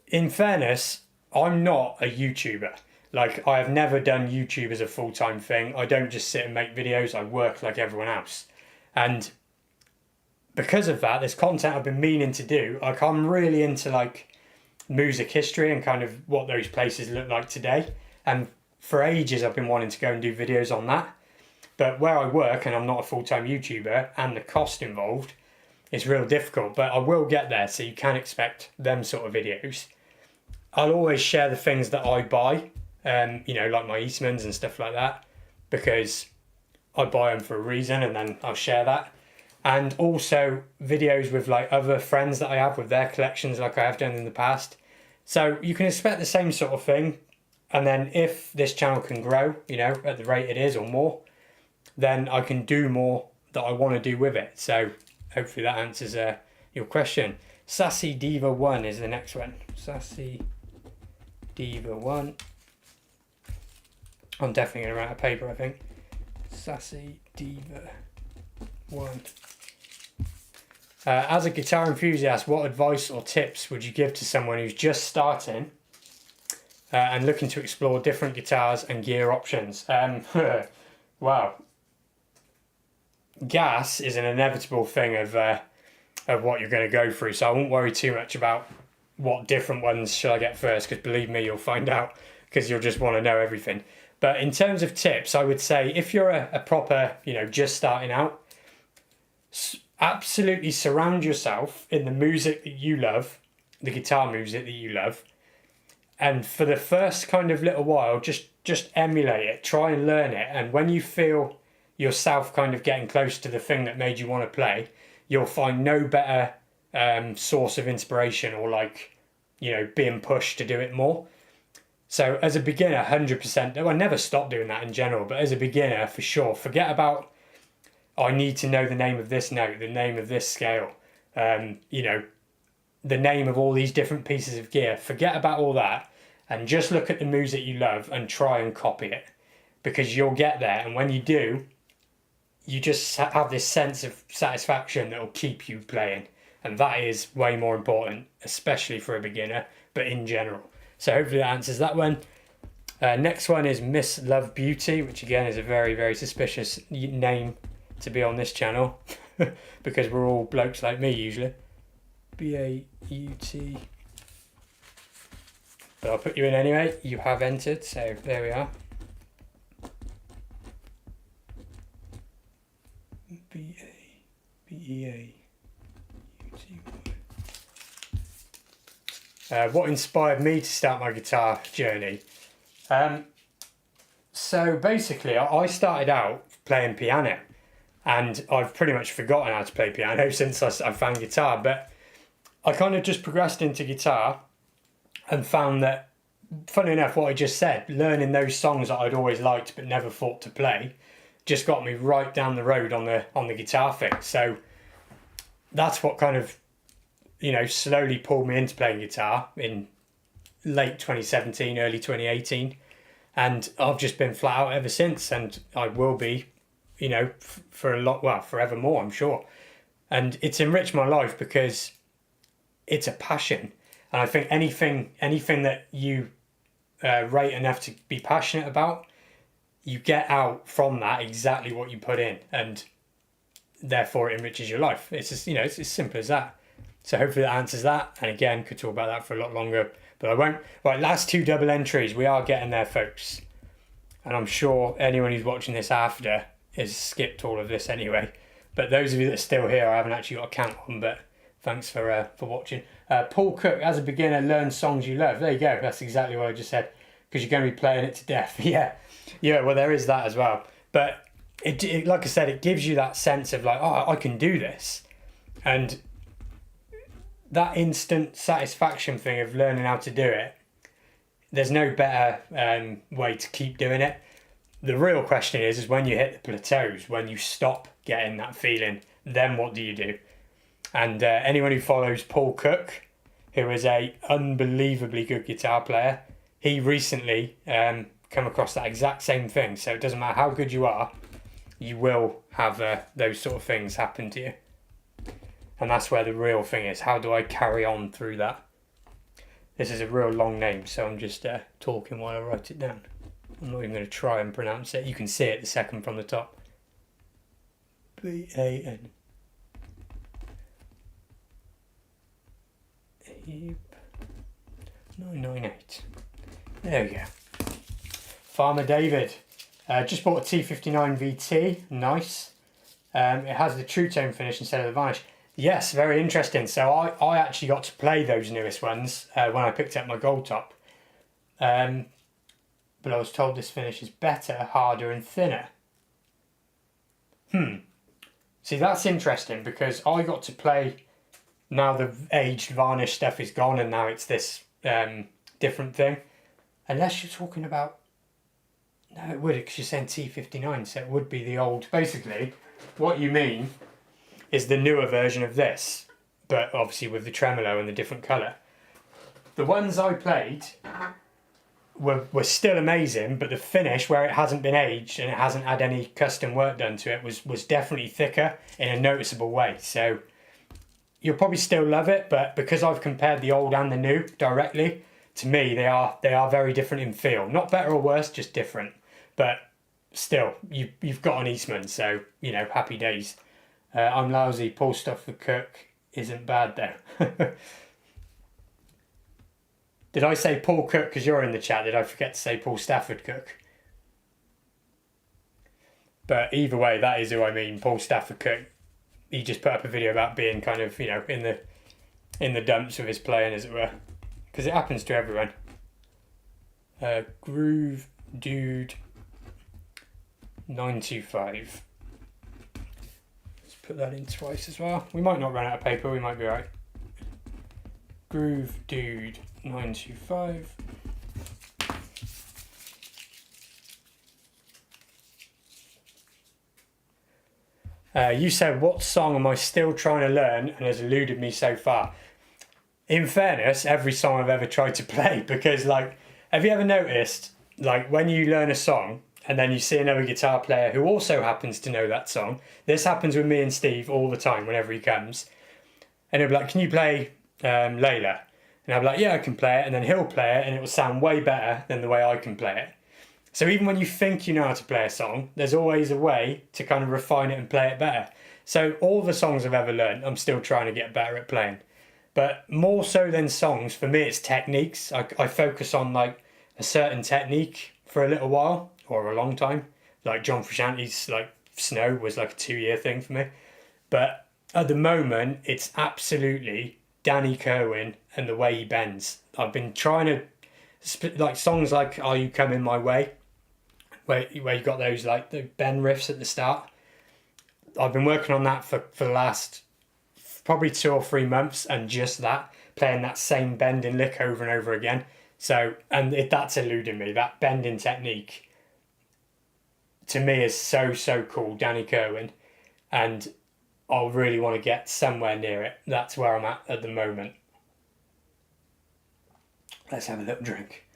in fairness, I'm not a YouTuber. Like, I have never done YouTube as a full-time thing. I don't just sit and make videos. I work like everyone else. And because of that, there's content I've been meaning to do. Like, I'm really into like music history and kind of what those places look like today. And for ages, I've been wanting to go and do videos on that. But where I work, and I'm not a full-time YouTuber, and the cost involved, it's real difficult. But I will get there, so you can expect them sort of videos. I'll always share the things that I buy, you know, like my Eastmans and stuff like that, because I buy them for a reason, and then I'll share that. And also videos with like other friends that I have with their collections, like I have done in the past. So you can expect the same sort of thing. And then if this channel can grow, you know, at the rate it is or more, then I can do more that I want to do with it. So hopefully that answers your question. Sassy Diva 1 is the next one. Sassy Diva 1. I'm definitely going to write a paper, I think. Sassy Diva 1. As a guitar enthusiast, what advice or tips would you give to someone who's just starting and looking to explore different guitars and gear options? Wow. Gas is an inevitable thing of what you're going to go through, so I won't worry too much about what different ones should I get first, because believe me, you'll find out, because you'll just want to know everything. But in terms of tips, I would say if you're a proper, you know, just starting out, absolutely surround yourself in the music that you love, the guitar music that you love, and for the first kind of little while, just emulate it, try and learn it, and when you feel yourself kind of getting close to the thing that made you want to play, you'll find no better source of inspiration or like, you know, being pushed to do it more. So as a beginner, 100%, I never stop doing that in general, but as a beginner, for sure, forget about, I need to know the name of this note, the name of this scale, you know, the name of all these different pieces of gear. Forget about all that and just look at the music you love and try and copy it, because you'll get there. And when you do, you just have this sense of satisfaction that will keep you playing. And that is way more important, especially for a beginner, but in general. So hopefully that answers that one. Next one is Miss Love Beauty, which again is a very, very suspicious name to be on this channel because we're all blokes like me usually. B-A-U-T. But I'll put you in anyway. You have entered, so there we are. B-A-B-E-A-U-T-Y. What inspired me to start my guitar journey? So basically, I started out playing piano, and I've pretty much forgotten how to play piano since I found guitar, but I kind of just progressed into guitar and found that, funny enough, what I just said, learning those songs that I'd always liked but never thought to play, just got me right down the road on the guitar thing. So that's what kind of, you know, slowly pulled me into playing guitar in late 2017, early 2018. And I've just been flat out ever since, and I will be, you know, for a lot, well, forevermore, I'm sure. And it's enriched my life because it's a passion. And I think anything that you rate enough to be passionate about, you get out from that exactly what you put in, and therefore it enriches your life. It's just, you know, it's as simple as that. So hopefully that answers that. And again, could talk about that for a lot longer, but I won't. Right, last two double entries. We are getting there, folks. And I'm sure anyone who's watching this after has skipped all of this anyway. But those of you that are still here, I haven't actually got a count on, but thanks for watching. Paul Cook, as a beginner, learn songs you love. There you go. That's exactly what I just said, because you're going to be playing it to death. Yeah, well, there is that as well. But it, like I said, it gives you that sense of like, oh, I can do this. And that instant satisfaction thing of learning how to do it, there's no better way to keep doing it. The real question is when you hit the plateaus, when you stop getting that feeling, then what do you do? And anyone who follows Paul Cook, who is a unbelievably good guitar player, he recently come across that exact same thing. So it doesn't matter how good you are, you will have those sort of things happen to you. And that's where the real thing is. How do I carry on through that? This is a real long name, so I'm just talking while I write it down. I'm not even going to try and pronounce it. You can see it the second from the top. B-A-N. 998. There we go. Farmer David. Just bought a T59 VT. Nice. It has the true tone finish instead of the varnish. Yes, very interesting. So I actually got to play those newest ones when I picked up my gold top. But I was told this finish is better, harder and thinner. See, that's interesting because I got to play, now the aged varnish stuff is gone and now it's this different thing. Unless you're talking about, no it would, because you're saying T59, so it would be the old, basically what you mean is the newer version of this, but obviously with the tremolo and the different colour. The ones I played were still amazing, but the finish, where it hasn't been aged and it hasn't had any custom work done to it, was definitely thicker in a noticeable way. So you'll probably still love it, but because I've compared the old and the new directly, to me they are very different in feel. Not better or worse, just different. But still, you've got an Eastman, so you know, happy days. I'm lousy. Paul Stafford Cook isn't bad though. Did I say Paul Cook because you're in the chat? Did I forget to say Paul Stafford Cook? But either way, that is who I mean, Paul Stafford Cook. He just put up a video about being kind of, you know, in the dumps with his playing, as it were, because it happens to everyone. Groove Dude 925. Let's put that in twice as well. We might not run out of paper. We might be alright. Groove Dude 925. You said, what song am I still trying to learn and has eluded me so far? In fairness, every song I've ever tried to play, because like, have you ever noticed, like when you learn a song and then you see another guitar player who also happens to know that song? This happens with me and Steve all the time whenever he comes. And he'll be like, can you play Layla? And I'll be like, yeah, I can play it. And then he'll play it and it will sound way better than the way I can play it. So even when you think you know how to play a song, there's always a way to kind of refine it and play it better. So all the songs I've ever learned, I'm still trying to get better at playing. But more so than songs, for me, it's techniques. I focus on like a certain technique for a little while or a long time. Like John Frusciante's like Snow was like a 2-year thing for me. But at the moment, it's absolutely Danny Kerwin and the way he bends. I've been trying to, like songs like Are You Coming My Way, where you got those like the bend riffs at the start. I've been working on that for the last probably 2 or 3 months, and just that, playing that same bending lick over and over again. So, and that's eluding me. That bending technique to me is so cool, Danny Kerwin, and I'll really want to get somewhere near it. That's where I'm at the moment. Let's have a little drink.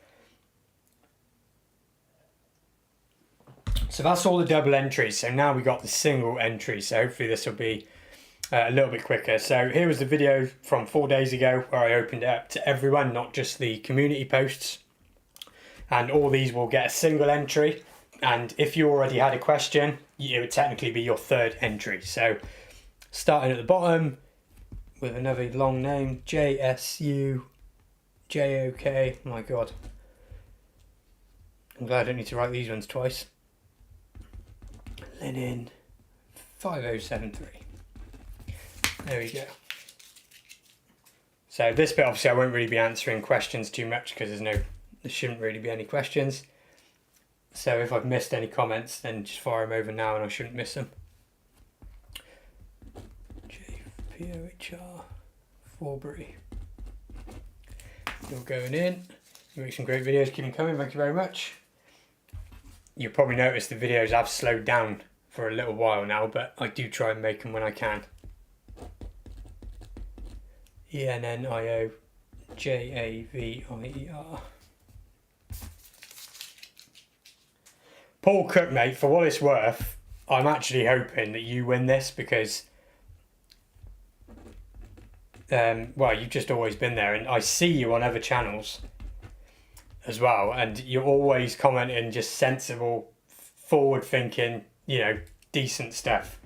So that's all the double entries. So now we got the single entry. So hopefully this will be a little bit quicker. So here was the video from 4 days ago where I opened it up to everyone, not just the community posts. And all these will get a single entry. And if you already had a question, it would technically be your 3rd entry. So starting at the bottom with another long name, JSU JOK. Oh my God. I'm glad I don't need to write these ones twice. Linen 5073. There we go. So this bit, obviously I won't really be answering questions too much because there shouldn't really be any questions. So if I've missed any comments, then just fire them over now and I shouldn't miss them. JPOHR Forbury. Still going in. You make some great videos, keep them coming, thank you very much. You'll probably notice the videos have slowed down for a little while now, but I do try and make them when I can. ENNIOJAVIER. Paul Cook, mate, for what it's worth, I'm actually hoping that you win this, because well, you've just always been there, and I see you on other channels as well, and you're always commenting just sensible, forward-thinking, you know, decent stuff.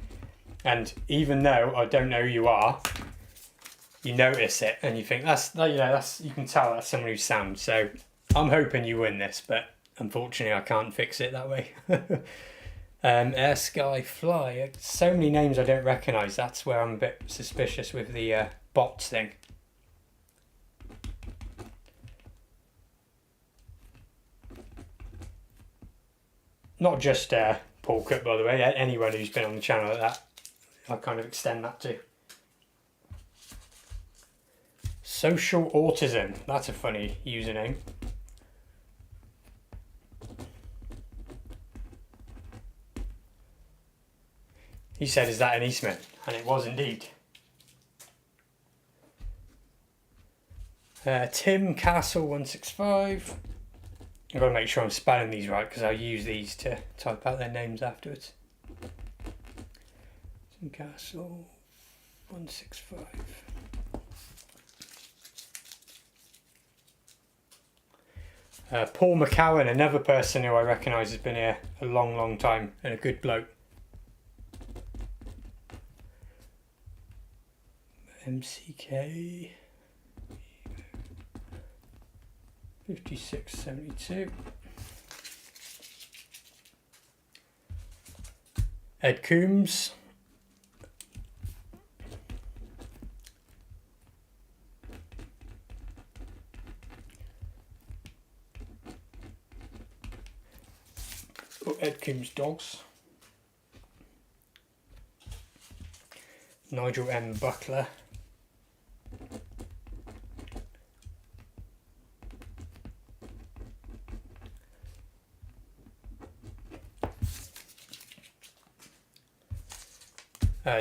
And even though I don't know who you are, you notice it and you think that's, you know, that's, you can tell that's someone who's sound. So I'm hoping you win this, but unfortunately I can't fix it that way. Air, Sky, Fly. So many names I don't recognise. That's where I'm a bit suspicious with the bots thing. Not just Paul Cook, by the way. Anyone who's been on the channel like that, I kind of extend that to. Social Autism. That's a funny username. He said, "Is that an Eastman?" And it was indeed. Tim Castle 165. I've got to make sure I'm spelling these right because I'll use these to type out their names afterwards. Tim Castle 165. Paul McCowan, another person who I recognise has been here a long time and a good bloke. MCK 5672. Ed Coombs. Ed Coombs Dogs. Nigel M. Buckler.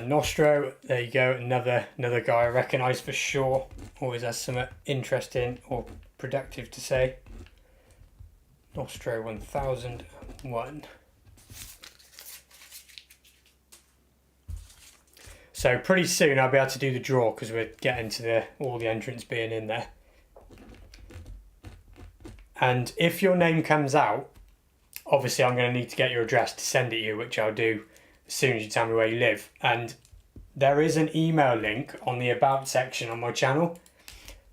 Nostro, there you go, another guy I recognise for sure. Always has something interesting or productive to say. Nostro 1001. So pretty soon I'll be able to do the draw because we're getting to all the entrants being in there. And if your name comes out, obviously I'm going to need to get your address to send it you, which I'll do as soon as you tell me where you live. And there is an email link on the About section on my channel.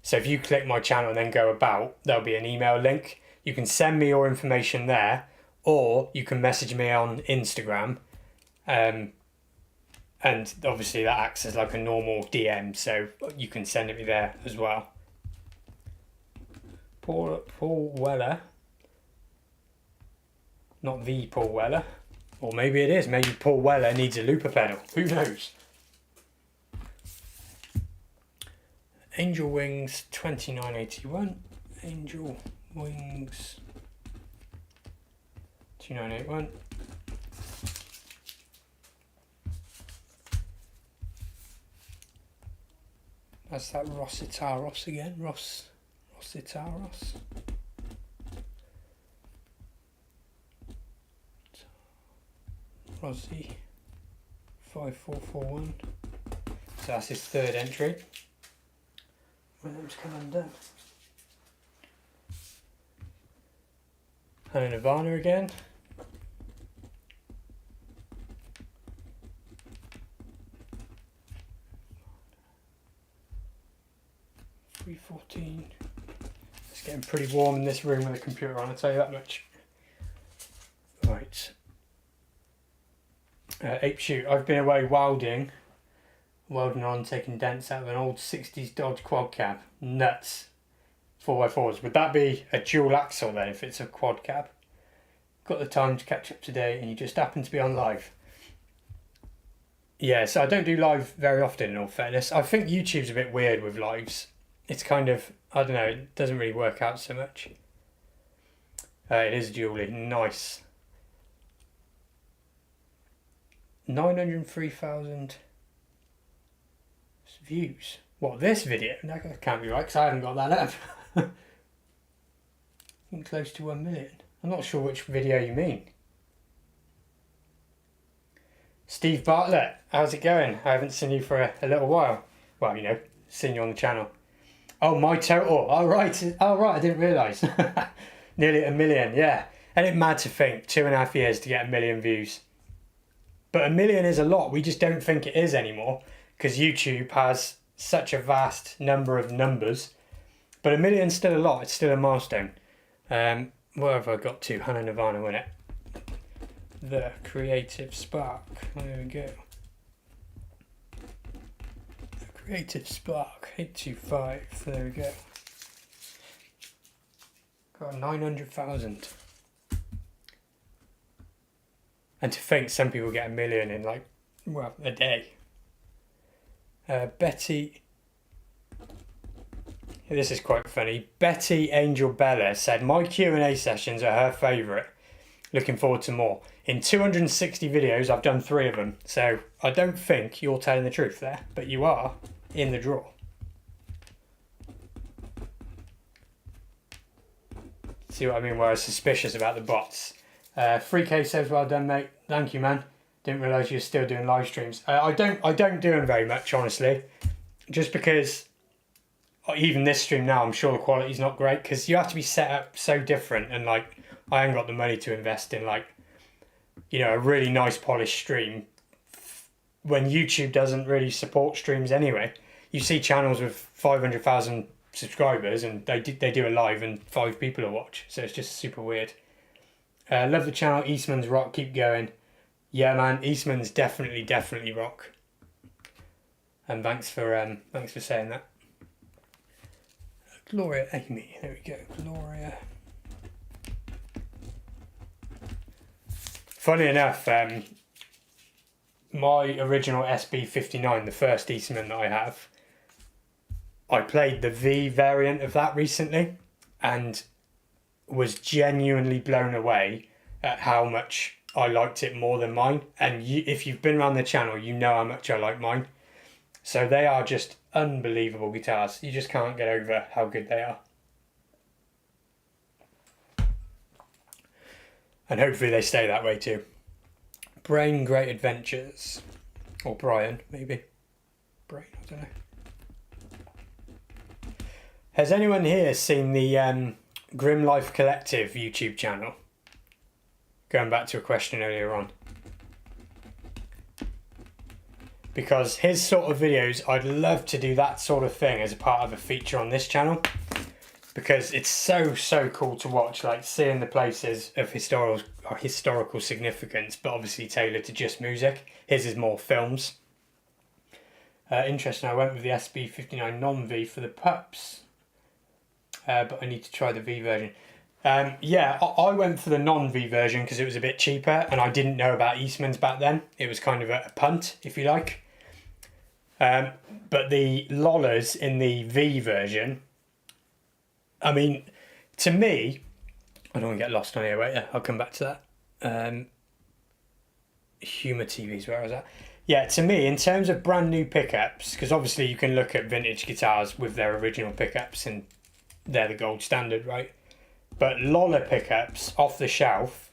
So if you click my channel and then go About, there'll be an email link. You can send me your information there, or you can message me on Instagram. And obviously that acts as like a normal DM, so you can send it me there as well. Paul Weller. Not the Paul Weller. Or maybe it is. Maybe Paul Weller needs a looper pedal. Who knows? Angel Wings 2981. Angel Wings 2981. That's that Rossitaros again. Rossitaros. Rossi 5441. So that's his third entry. Williams come undone. And Nirvana again. $3.14. It's getting pretty warm in this room with the computer on, I'll tell you that much. Right. Ape Shoot. I've been away welding on, taking dents out of an old 60s Dodge quad cab. Nuts. 4x4s. Would that be a dual axle then if it's a quad cab? Got the time to catch up today and you just happen to be on live. Yeah, so I don't do live very often in all fairness. I think YouTube's a bit weird with lives. It's kind of, I don't know, it doesn't really work out so much. It is dually. Nice. 903,000 views. What, this video? That can't be right because I haven't got that up. I think close to 1 million. I'm not sure which video you mean. Steve Bartlett, how's it going? I haven't seen you for a little while. Well, you know, seen you on the channel. Oh, my total. Oh, right. Oh, right. I didn't realise. Nearly 1 million, yeah. And it's mad to think 2.5 years to get 1 million views. But 1 million is a lot. We just don't think it is anymore because YouTube has such a vast number of numbers. But 1 million's still a lot. It's still a milestone. What have I got to? Hannah Nirvana, wasn't it? The Creative Spark. There we go. The Creative Spark 825. There we go. Got 900,000. And to think some people get 1 million in like, well, a day. Betty, this is quite funny. Betty Angel Bella said, my Q&A sessions are her favourite. Looking forward to more. In 260 videos, I've done 3 of them. So I don't think you're telling the truth there, but you are in the draw. See what I mean? Where I was suspicious about the bots. 3K says, well done, mate. Thank you, man. Didn't realise you were still doing live streams. I don't do them very much, honestly. Just because even this stream now, I'm sure the quality's not great because you have to be set up so different, and like I ain't got the money to invest in like, you know, a really nice polished stream when YouTube doesn't really support streams anyway. You see channels with 500,000 subscribers and they do a live and 5 people will watch, so it's just super weird. Love the channel. Eastman's rock. Keep going. Yeah, man. Eastman's definitely rock. And thanks for saying that. Gloria Amy. There we go. Gloria. Funny enough, my original SB59, the first Eastman that I have, I played the V variant of that recently, and was genuinely blown away at how much I liked it more than mine. And if you've been around the channel, you know how much I like mine. So they are just unbelievable guitars. You just can't get over how good they are. And hopefully they stay that way too. Brain Great Adventures. Or Brian, maybe. Brain, I don't know. Has anyone here seen the Grim Life Collective YouTube channel? Going back to a question earlier on. Because his sort of videos, I'd love to do that sort of thing as a part of a feature on this channel. Because it's so cool to watch, like seeing the places of historical significance, but obviously tailored to just music. His is more films. Interesting, I went with the SB59 non-V for the pups. But I need to try the V version. Yeah, I went for the non-V version because it was a bit cheaper and I didn't know about Eastman's back then. It was kind of a punt, if you like. But the Lollas in the V version, I mean, to me, I don't want to get lost on here, wait, yeah, I'll come back to that. Humour TV's where I was at. Yeah, to me, in terms of brand new pickups, because obviously you can look at vintage guitars with their original pickups and they're the gold standard, right? But Lolla pickups off the shelf,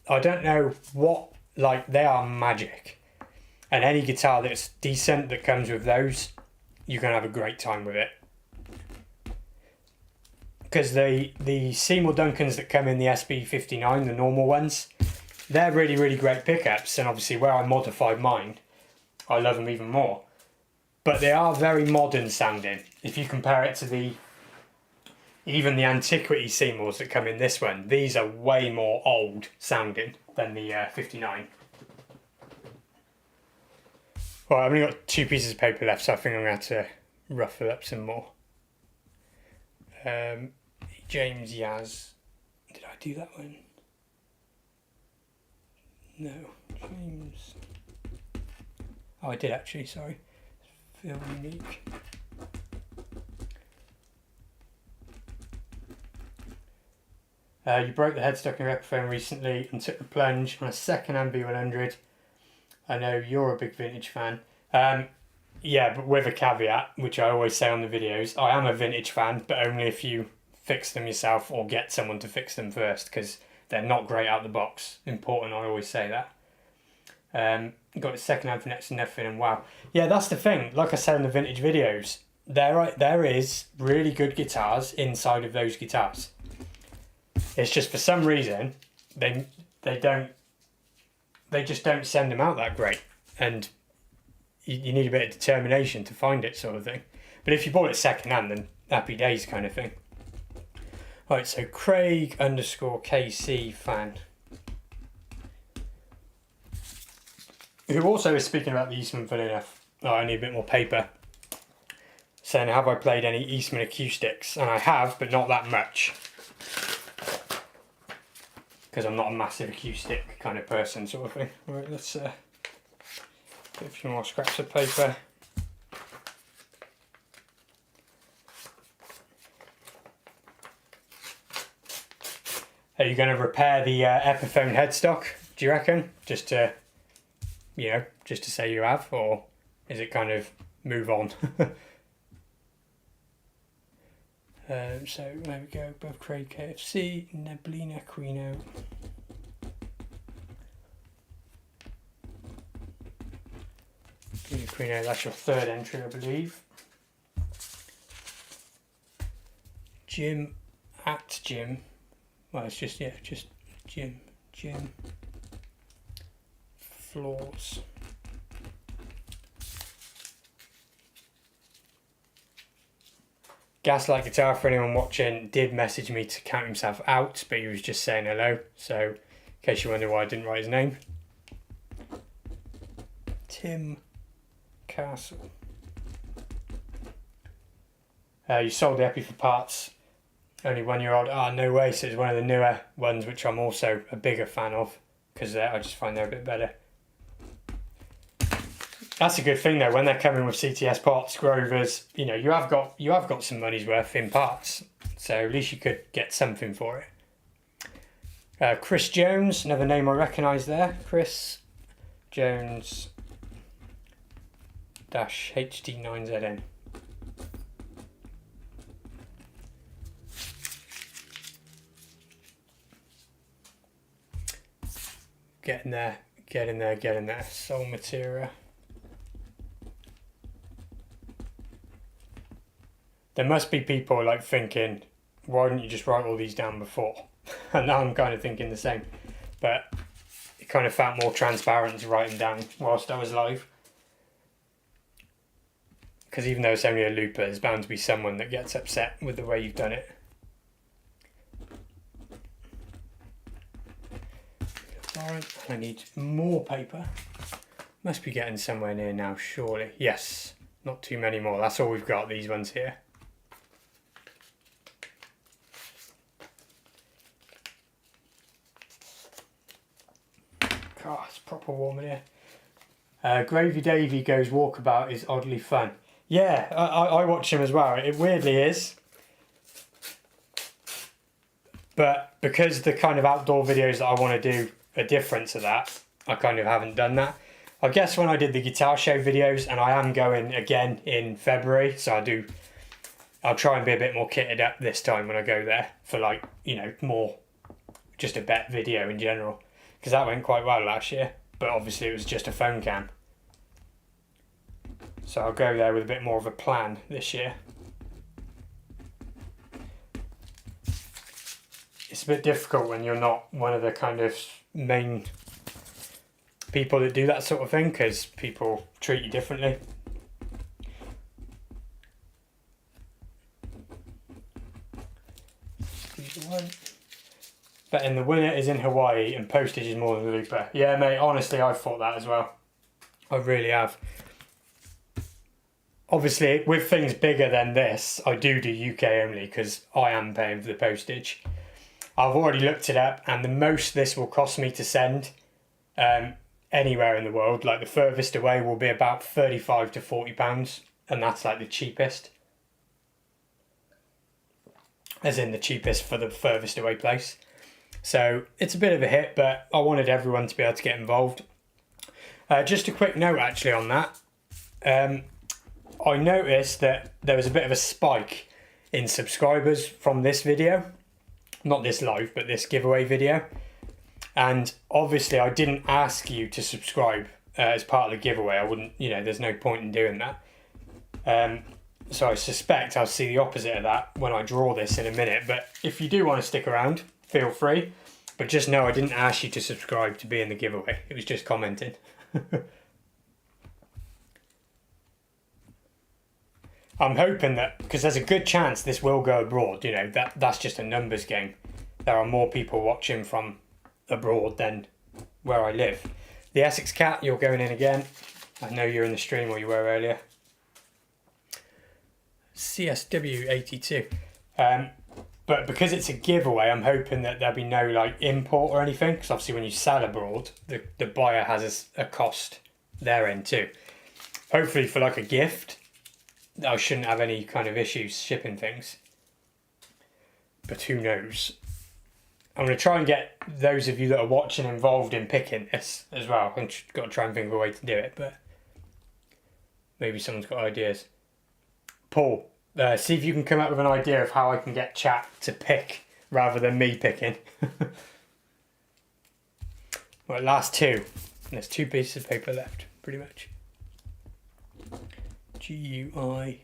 I don't know what, like, they are magic. And any guitar that's decent that comes with those, you're going to have a great time with it. Because the Seymour Duncans that come in the SB59, the normal ones, they're really great pickups. And obviously where I modified mine, I love them even more. But they are very modern sounding. If you compare it to even the antiquity Seymours that come in this one, these are way more old sounding than the 59. Well, I've only got 2 pieces of paper left, so I think I'm going to have to ruffle up some more. James Yaz. Did I do that one? No. James. Oh, I did actually, sorry. Feel unique. You broke the headstock in your Epiphone recently and took the plunge on a second-hand V100. I know you're a big vintage fan. Yeah, but with a caveat, which I always say on the videos, I am a vintage fan, but only if you fix them yourself or get someone to fix them first, because they're not great out the box. Important, I always say that. Got it second hand for next to nothing, and wow. Yeah, that's the thing. Like I said in the vintage videos, there is really good guitars inside of those guitars. It's just for some reason they just don't send them out that great, and you need a bit of determination to find it, sort of thing. But if you bought it second hand, then happy days kind of thing. Right, so Craig _ KC fan, who also is speaking about the Eastman, funny enough. Oh, I need a bit more paper. Saying, have I played any Eastman acoustics? And I have, but not that much. Because I'm not a massive acoustic kind of person, sort of thing. Right, let's get a few more scraps of paper. Are you going to repair the Epiphone headstock, do you reckon? Just to, just to say you have, or is it kind of move on? So there we go, above Craig KFC, Neblina Quino. Quino, that's your third entry, I believe. Jim at Jim. Well, it's just, yeah, just Jim Floors. Gaslight Guitar, for anyone watching, did message me to count himself out, but he was just saying hello. So, in case you wonder why I didn't write his name. Tim Castle. You sold the Epi for parts. Only 1 year old. Oh, no way. So it's one of the newer ones, which I'm also a bigger fan of, because I just find they're a bit better. That's a good thing though, when they're coming with CTS parts, Grovers, you have got some money's worth in parts, so at least you could get something for it. Chris Jones, another name I recognise there. Chris Jones -HD9ZN. Getting there. Soul Materia. There must be people like thinking, why didn't you just write all these down before? And now I'm kind of thinking the same. But it kind of felt more transparent to write them down whilst I was live. Because even though it's only a looper, there's bound to be someone that gets upset with the way you've done it. Alright, I need more paper. Must be getting somewhere near now, surely. Yes, not too many more. That's all we've got, these ones here. God, it's proper warm in here. Gravy Davy goes walkabout is oddly fun. Yeah, I watch him as well. It weirdly is. But because the kind of outdoor videos that I want to do are different to that, I kind of haven't done that. I guess when I did the guitar show videos, and I am going again in February, so I'll try and be a bit more kitted up this time when I go there for more just a bet video in general. Because that went quite well last year, but obviously it was just a phone cam. So I'll go there with a bit more of a plan this year. It's a bit difficult when you're not one of the kind of main people that do that sort of thing, because people treat you differently. Betting the winner is in Hawaii and postage is more than the looper. Yeah, mate, honestly, I've thought that as well. I really have. Obviously, with things bigger than this, I do UK only because I am paying for the postage. I've already looked it up, and the most this will cost me to send anywhere in the world, like the furthest away, will be about £35 to £40, and that's like the cheapest. As in the cheapest for the furthest away place. So it's a bit of a hit, but I wanted everyone to be able to get involved. Just a quick note actually on that. I noticed that there was a bit of a spike in subscribers from this video. Not this live, but this giveaway video. And obviously I didn't ask you to subscribe as part of the giveaway. I wouldn't, you know, there's no point in doing that. So I suspect I'll see the opposite of that when I draw this in a minute. But if you do want to stick around, feel free. But just know I didn't ask you to subscribe to be in the giveaway. It was just commenting. I'm hoping that, because there's a good chance this will go abroad, you know, that's just a numbers game. There are more people watching from abroad than where I live. The Essex Cat, you're going in again. I know you're in the stream, or you were earlier. CSW82. But because it's a giveaway, I'm hoping that there'll be no like import or anything, because obviously when you sell abroad, the buyer has a cost their end too. Hopefully for like a gift, I shouldn't have any kind of issues shipping things. But who knows? I'm going to try and get those of you that are watching involved in picking this as well. I've got to try and think of a way to do it, but maybe someone's got ideas. Paul, see if you can come up with an idea of how I can get chat to pick rather than me picking. Well, last two. There's 2 pieces of paper left, pretty much. GUILLAU.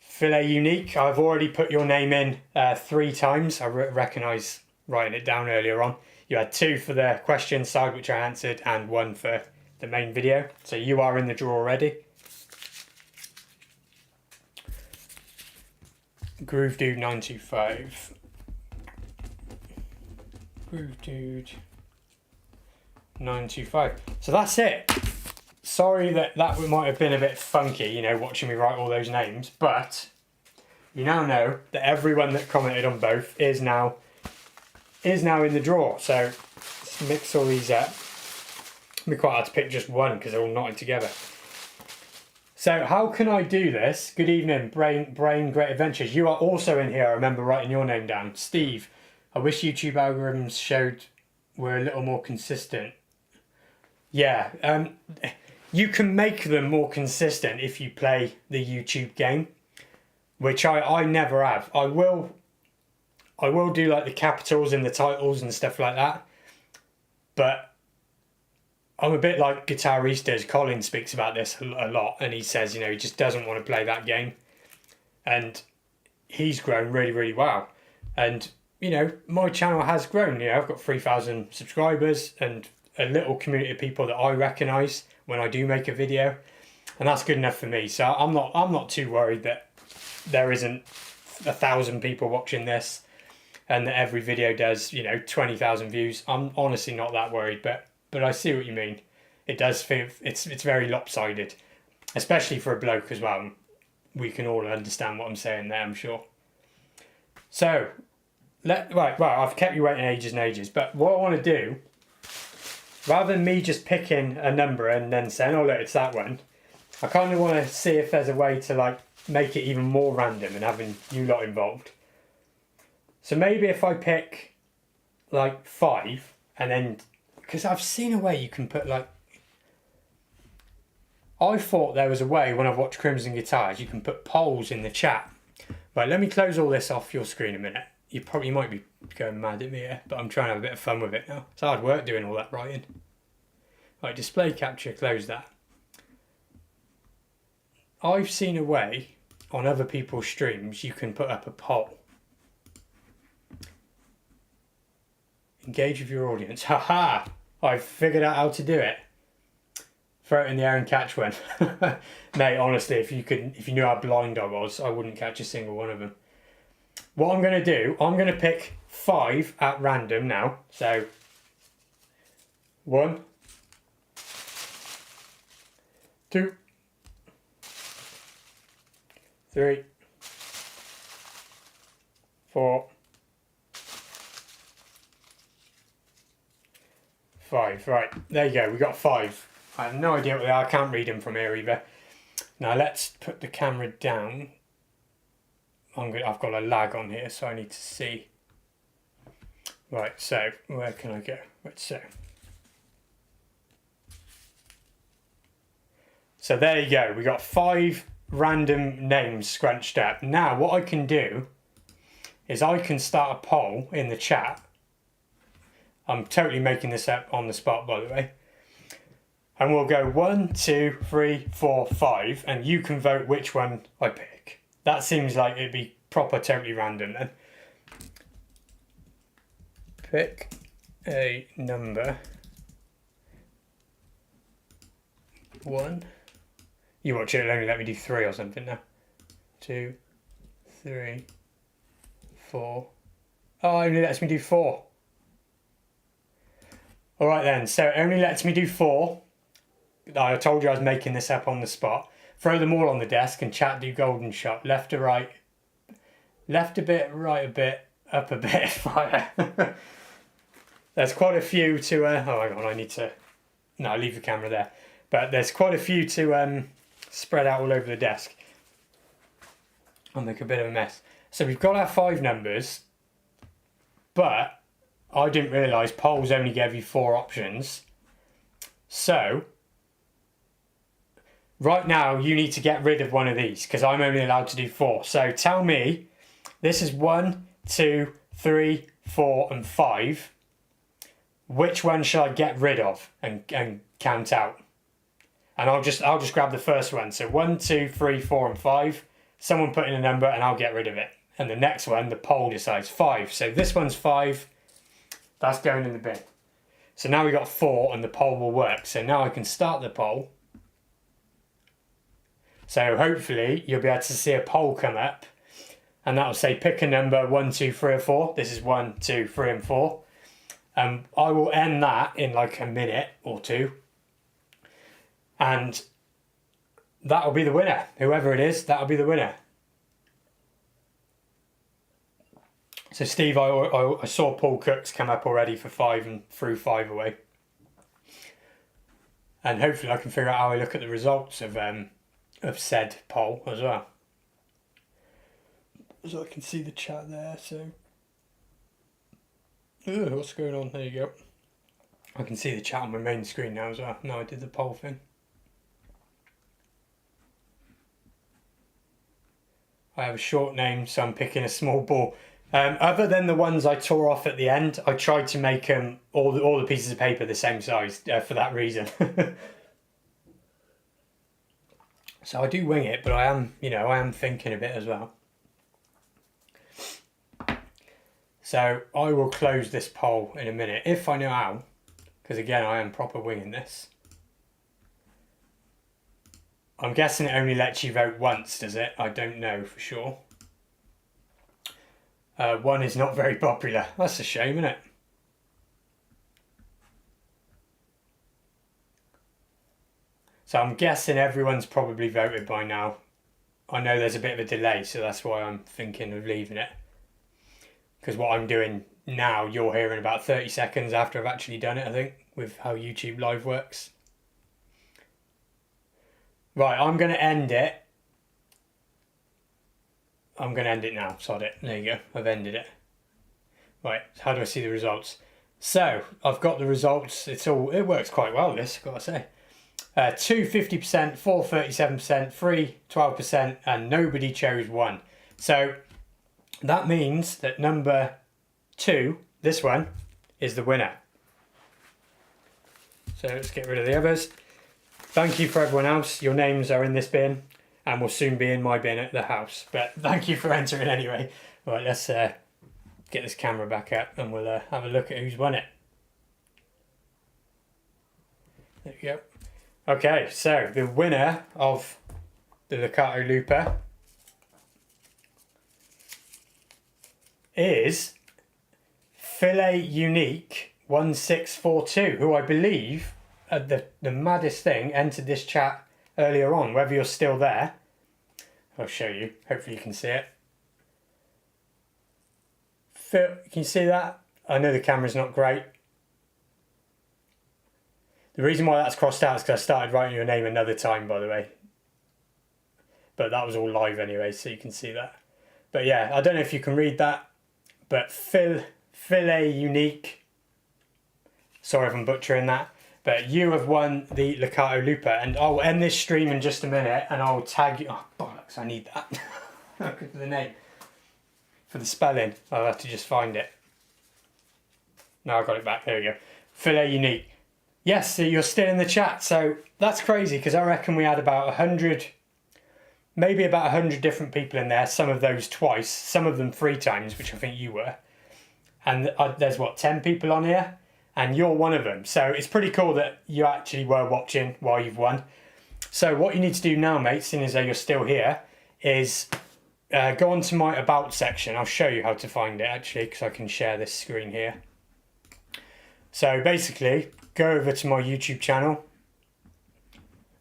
Filet Unique, I've already put your name in 3 times. I recognise writing it down earlier on. You had 2 for the question side, which I answered, and 1 for the main video. So you are in the draw already. Groove Dude 925. Groove Dude 925. So that's it. Sorry that might have been a bit funky, you know, watching me write all those names, but you now know that everyone that commented on both is now in the draw. So let's mix all these up. It'll be quite hard to pick just one because they're all knotted together. So how can I do this? Good evening, Brain Great Adventures. You are also in here. I remember writing your name down. Steve, I wish YouTube algorithms were a little more consistent. Yeah, you can make them more consistent if you play the YouTube game, which I never have. I will do like the capitals in the titles and stuff like that, but I'm a bit like Guitaristas. Colin speaks about this a lot, and he says, you know, he just doesn't want to play that game, and he's grown really, really well. And you know, my channel has grown. You know, I've got 3,000 subscribers and a little community of people that I recognise when I do make a video, and that's good enough for me. So I'm not too worried that there isn't 1,000 people watching this and that every video does, you know, 20,000 views. I'm honestly not that worried, but I see what you mean. It does feel it's very lopsided, especially for a bloke as well. We can all understand what I'm saying there, I'm sure. So I've kept you waiting ages and ages, but what I want to do, rather than me just picking a number and then saying, oh look, it's that one, I kind of want to see if there's a way to like make it even more random and having you lot involved. So maybe if I pick like 5 and then, because I've seen a way you can put like, I thought there was a way when I've watched Crimson Guitars you can put polls in the chat. Right, let me close all this off your screen a minute. You might be going mad at me here, but I'm trying to have a bit of fun with it now. It's hard work doing all that writing. Right, display capture, close that. I've seen a way on other people's streams you can put up a poll. Engage with your audience. Haha! I've figured out how to do it. Throw it in the air and catch one. Mate, honestly, if you knew how blind I was, I wouldn't catch a single one of them. What I'm going to do, I'm going to pick 5 at random now. So, 1, 2, 3, 4, 5. Right, there you go, we got 5. I have no idea what they are, I can't read them from here either. Now let's put the camera down. I've got a lag on here, so I need to see. Right, so where can I go? Right, so So there you go. We got 5 random names scrunched up. Now what I can do is I can start a poll in the chat. I'm totally making this up on the spot, by the way. And we'll go 1, 2, 3, 4, 5, and you can vote which one I pick. That seems like it'd be proper totally random then. Pick a number. 1. You watch it, it'll only let me do 3 or something now. 2, 3, 4. Oh, it only lets me do 4. Alright then, so it only lets me do 4. I told you I was making this up on the spot. Throw them all on the desk and chat do golden shot. Left to right. Left a bit, right a bit, up a bit, fire. There's quite a few to... oh, hang on, I need to... No, leave the camera there. But there's quite a few to spread out all over the desk. I'll make a bit of a mess. So we've got our 5 numbers. But I didn't realise polls only gave you 4 options. So... right now, you need to get rid of one of these because I'm only allowed to do 4. So tell me, this is 1, 2, 3, 4, and 5. Which one should I get rid of and count out? And I'll just grab the first one. So 1, 2, 3, 4, and 5. Someone put in a number and I'll get rid of it. And the next one, the poll decides 5. So this one's 5. That's going in the bin. So now we got 4 and the poll will work. So now I can start the poll. So hopefully you'll be able to see a poll come up and that'll say pick a number 1, 2, 3 or 4. This is 1, 2, 3 and 4. I will end that in like a minute or 2. And that'll be the winner. Whoever it is, that'll be the winner. So Steve, I saw Paul Cook's come up already for 5 and threw 5 away. And hopefully I can figure out how I look at the results of said poll as well. So I can see the chat there, so... Ugh, what's going on? There you go. I can see the chat on my main screen now as well. No, I did the poll thing. I have a short name, so I'm picking a small ball. Other than the ones I tore off at the end, I tried to make all the pieces of paper the same size for that reason. So I do wing it, but I am thinking a bit as well. So I will close this poll in a minute, if I know how, because again, I am proper winging this. I'm guessing it only lets you vote once, does it? I don't know for sure. 1 is not very popular. That's a shame, isn't it? So I'm guessing everyone's probably voted by now. I know there's a bit of a delay, so that's why I'm thinking of leaving it. Because what I'm doing now, you're hearing about 30 seconds after I've actually done it, I think, with how YouTube Live works. Right, I'm going to end it. I'm going to end it now, sod it. There you go, I've ended it. Right, how do I see the results? So, I've got the results. It works quite well, this, I've got to say. 2 50%, 4 37%, 3 12%, and nobody chose 1. So that means that number 2, this one, is the winner. So let's get rid of the others. Thank you for everyone else. Your names are in this bin and will soon be in my bin at the house. But thank you for entering anyway. All right, let's get this camera back up and we'll have a look at who's won it. There we go. Okay, so the winner of the Lekato Looper is Filet Unique 1642, who I believe, the maddest thing, entered this chat earlier on. Whether you're still there, I'll show you. Hopefully you can see it. Phil, can you see that? I know the camera's not great. The reason why that's crossed out is because I started writing your name another time, by the way. But that was all live anyway, so you can see that. But yeah, I don't know if you can read that, but Filet Unique, sorry if I'm butchering that, But you have won the Lekato Looper, and I'll end this stream in just a minute, and I'll tag you. Oh bollocks! I need that. Look at the name. For the spelling, I'll have to just find it. No, I got it back. There we go. Filet Unique. Yes, so you're still in the chat. So that's crazy because I reckon we had about 100, maybe about 100 different people in there. Some of those twice, some of them 3 times, which I think you were. And there's what, 10 people on here? And you're one of them. So it's pretty cool that you actually were watching while you've won. So what you need to do now, mate, seeing as though you're still here, is go on to my About section. I'll show you how to find it, actually, because I can share this screen here. So basically, go over to my YouTube channel.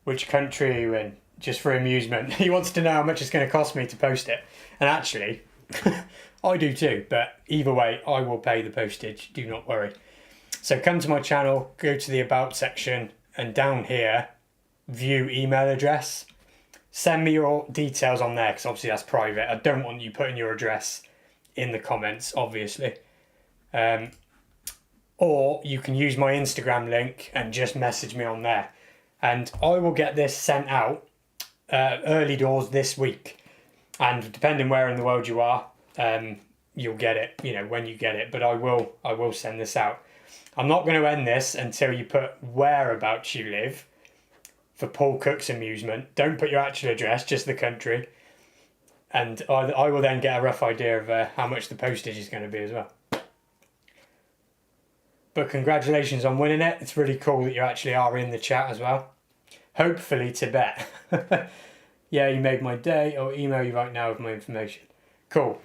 Which country are you in? Just for amusement. He wants to know how much it's going to cost me to post it. And actually, I do too. But either way, I will pay the postage. Do not worry. So come to my channel, go to the About section, and down here, view email address. Send me your details on there, because obviously that's private. I don't want you putting your address in the comments, obviously. Or you can use my Instagram link and just message me on there. And I will get this sent out early doors this week. And depending where in the world you are, you'll get it, you know, when you get it. But I will send this out. I'm not going to end this until you put whereabouts you live for Paul Cook's amusement. Don't put your actual address, just the country. And I will then get a rough idea of how much the postage is going to be as well. But congratulations on winning it. It's really cool that you actually are in the chat as well. Hopefully Tibet. Yeah, you made my day. I'll email you right now with my information. Cool.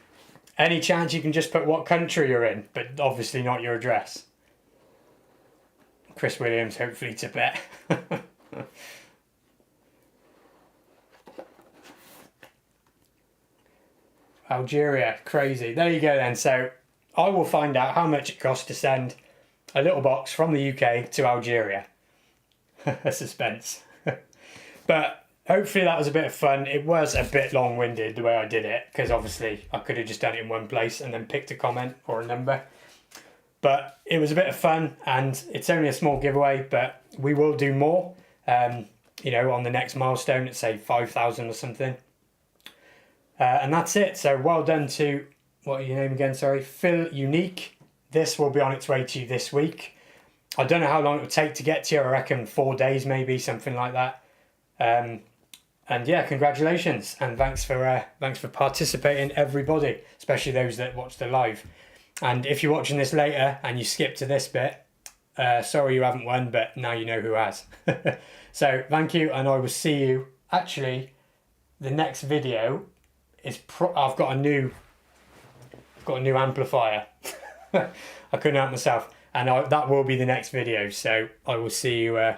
Any chance you can just put what country you're in, but obviously not your address? Chris Williams, hopefully Tibet. Algeria, crazy. There you go then. So I will find out how much it costs to send a little box from the UK to Algeria. A suspense. But hopefully that was a bit of fun. It was a bit long-winded the way I did it, because obviously I could have just done it in one place and then picked a comment or a number. But it was a bit of fun, and it's only a small giveaway, but we will do more, you know, on the next milestone at, say, 5,000 or something. And that's it. So well done to, what are your name again, sorry? Phil Unique. This will be on its way to you this week. I don't know how long it will take to get to you. I reckon 4 days maybe, something like that. And yeah, congratulations. And thanks for participating, everybody, especially those that watch the live. And if you're watching this later and you skip to this bit, sorry you haven't won, but now you know who has. So thank you, and I will see you. Actually, the next video is I've got a new amplifier. I couldn't help myself, and that will be the next video. So I will see you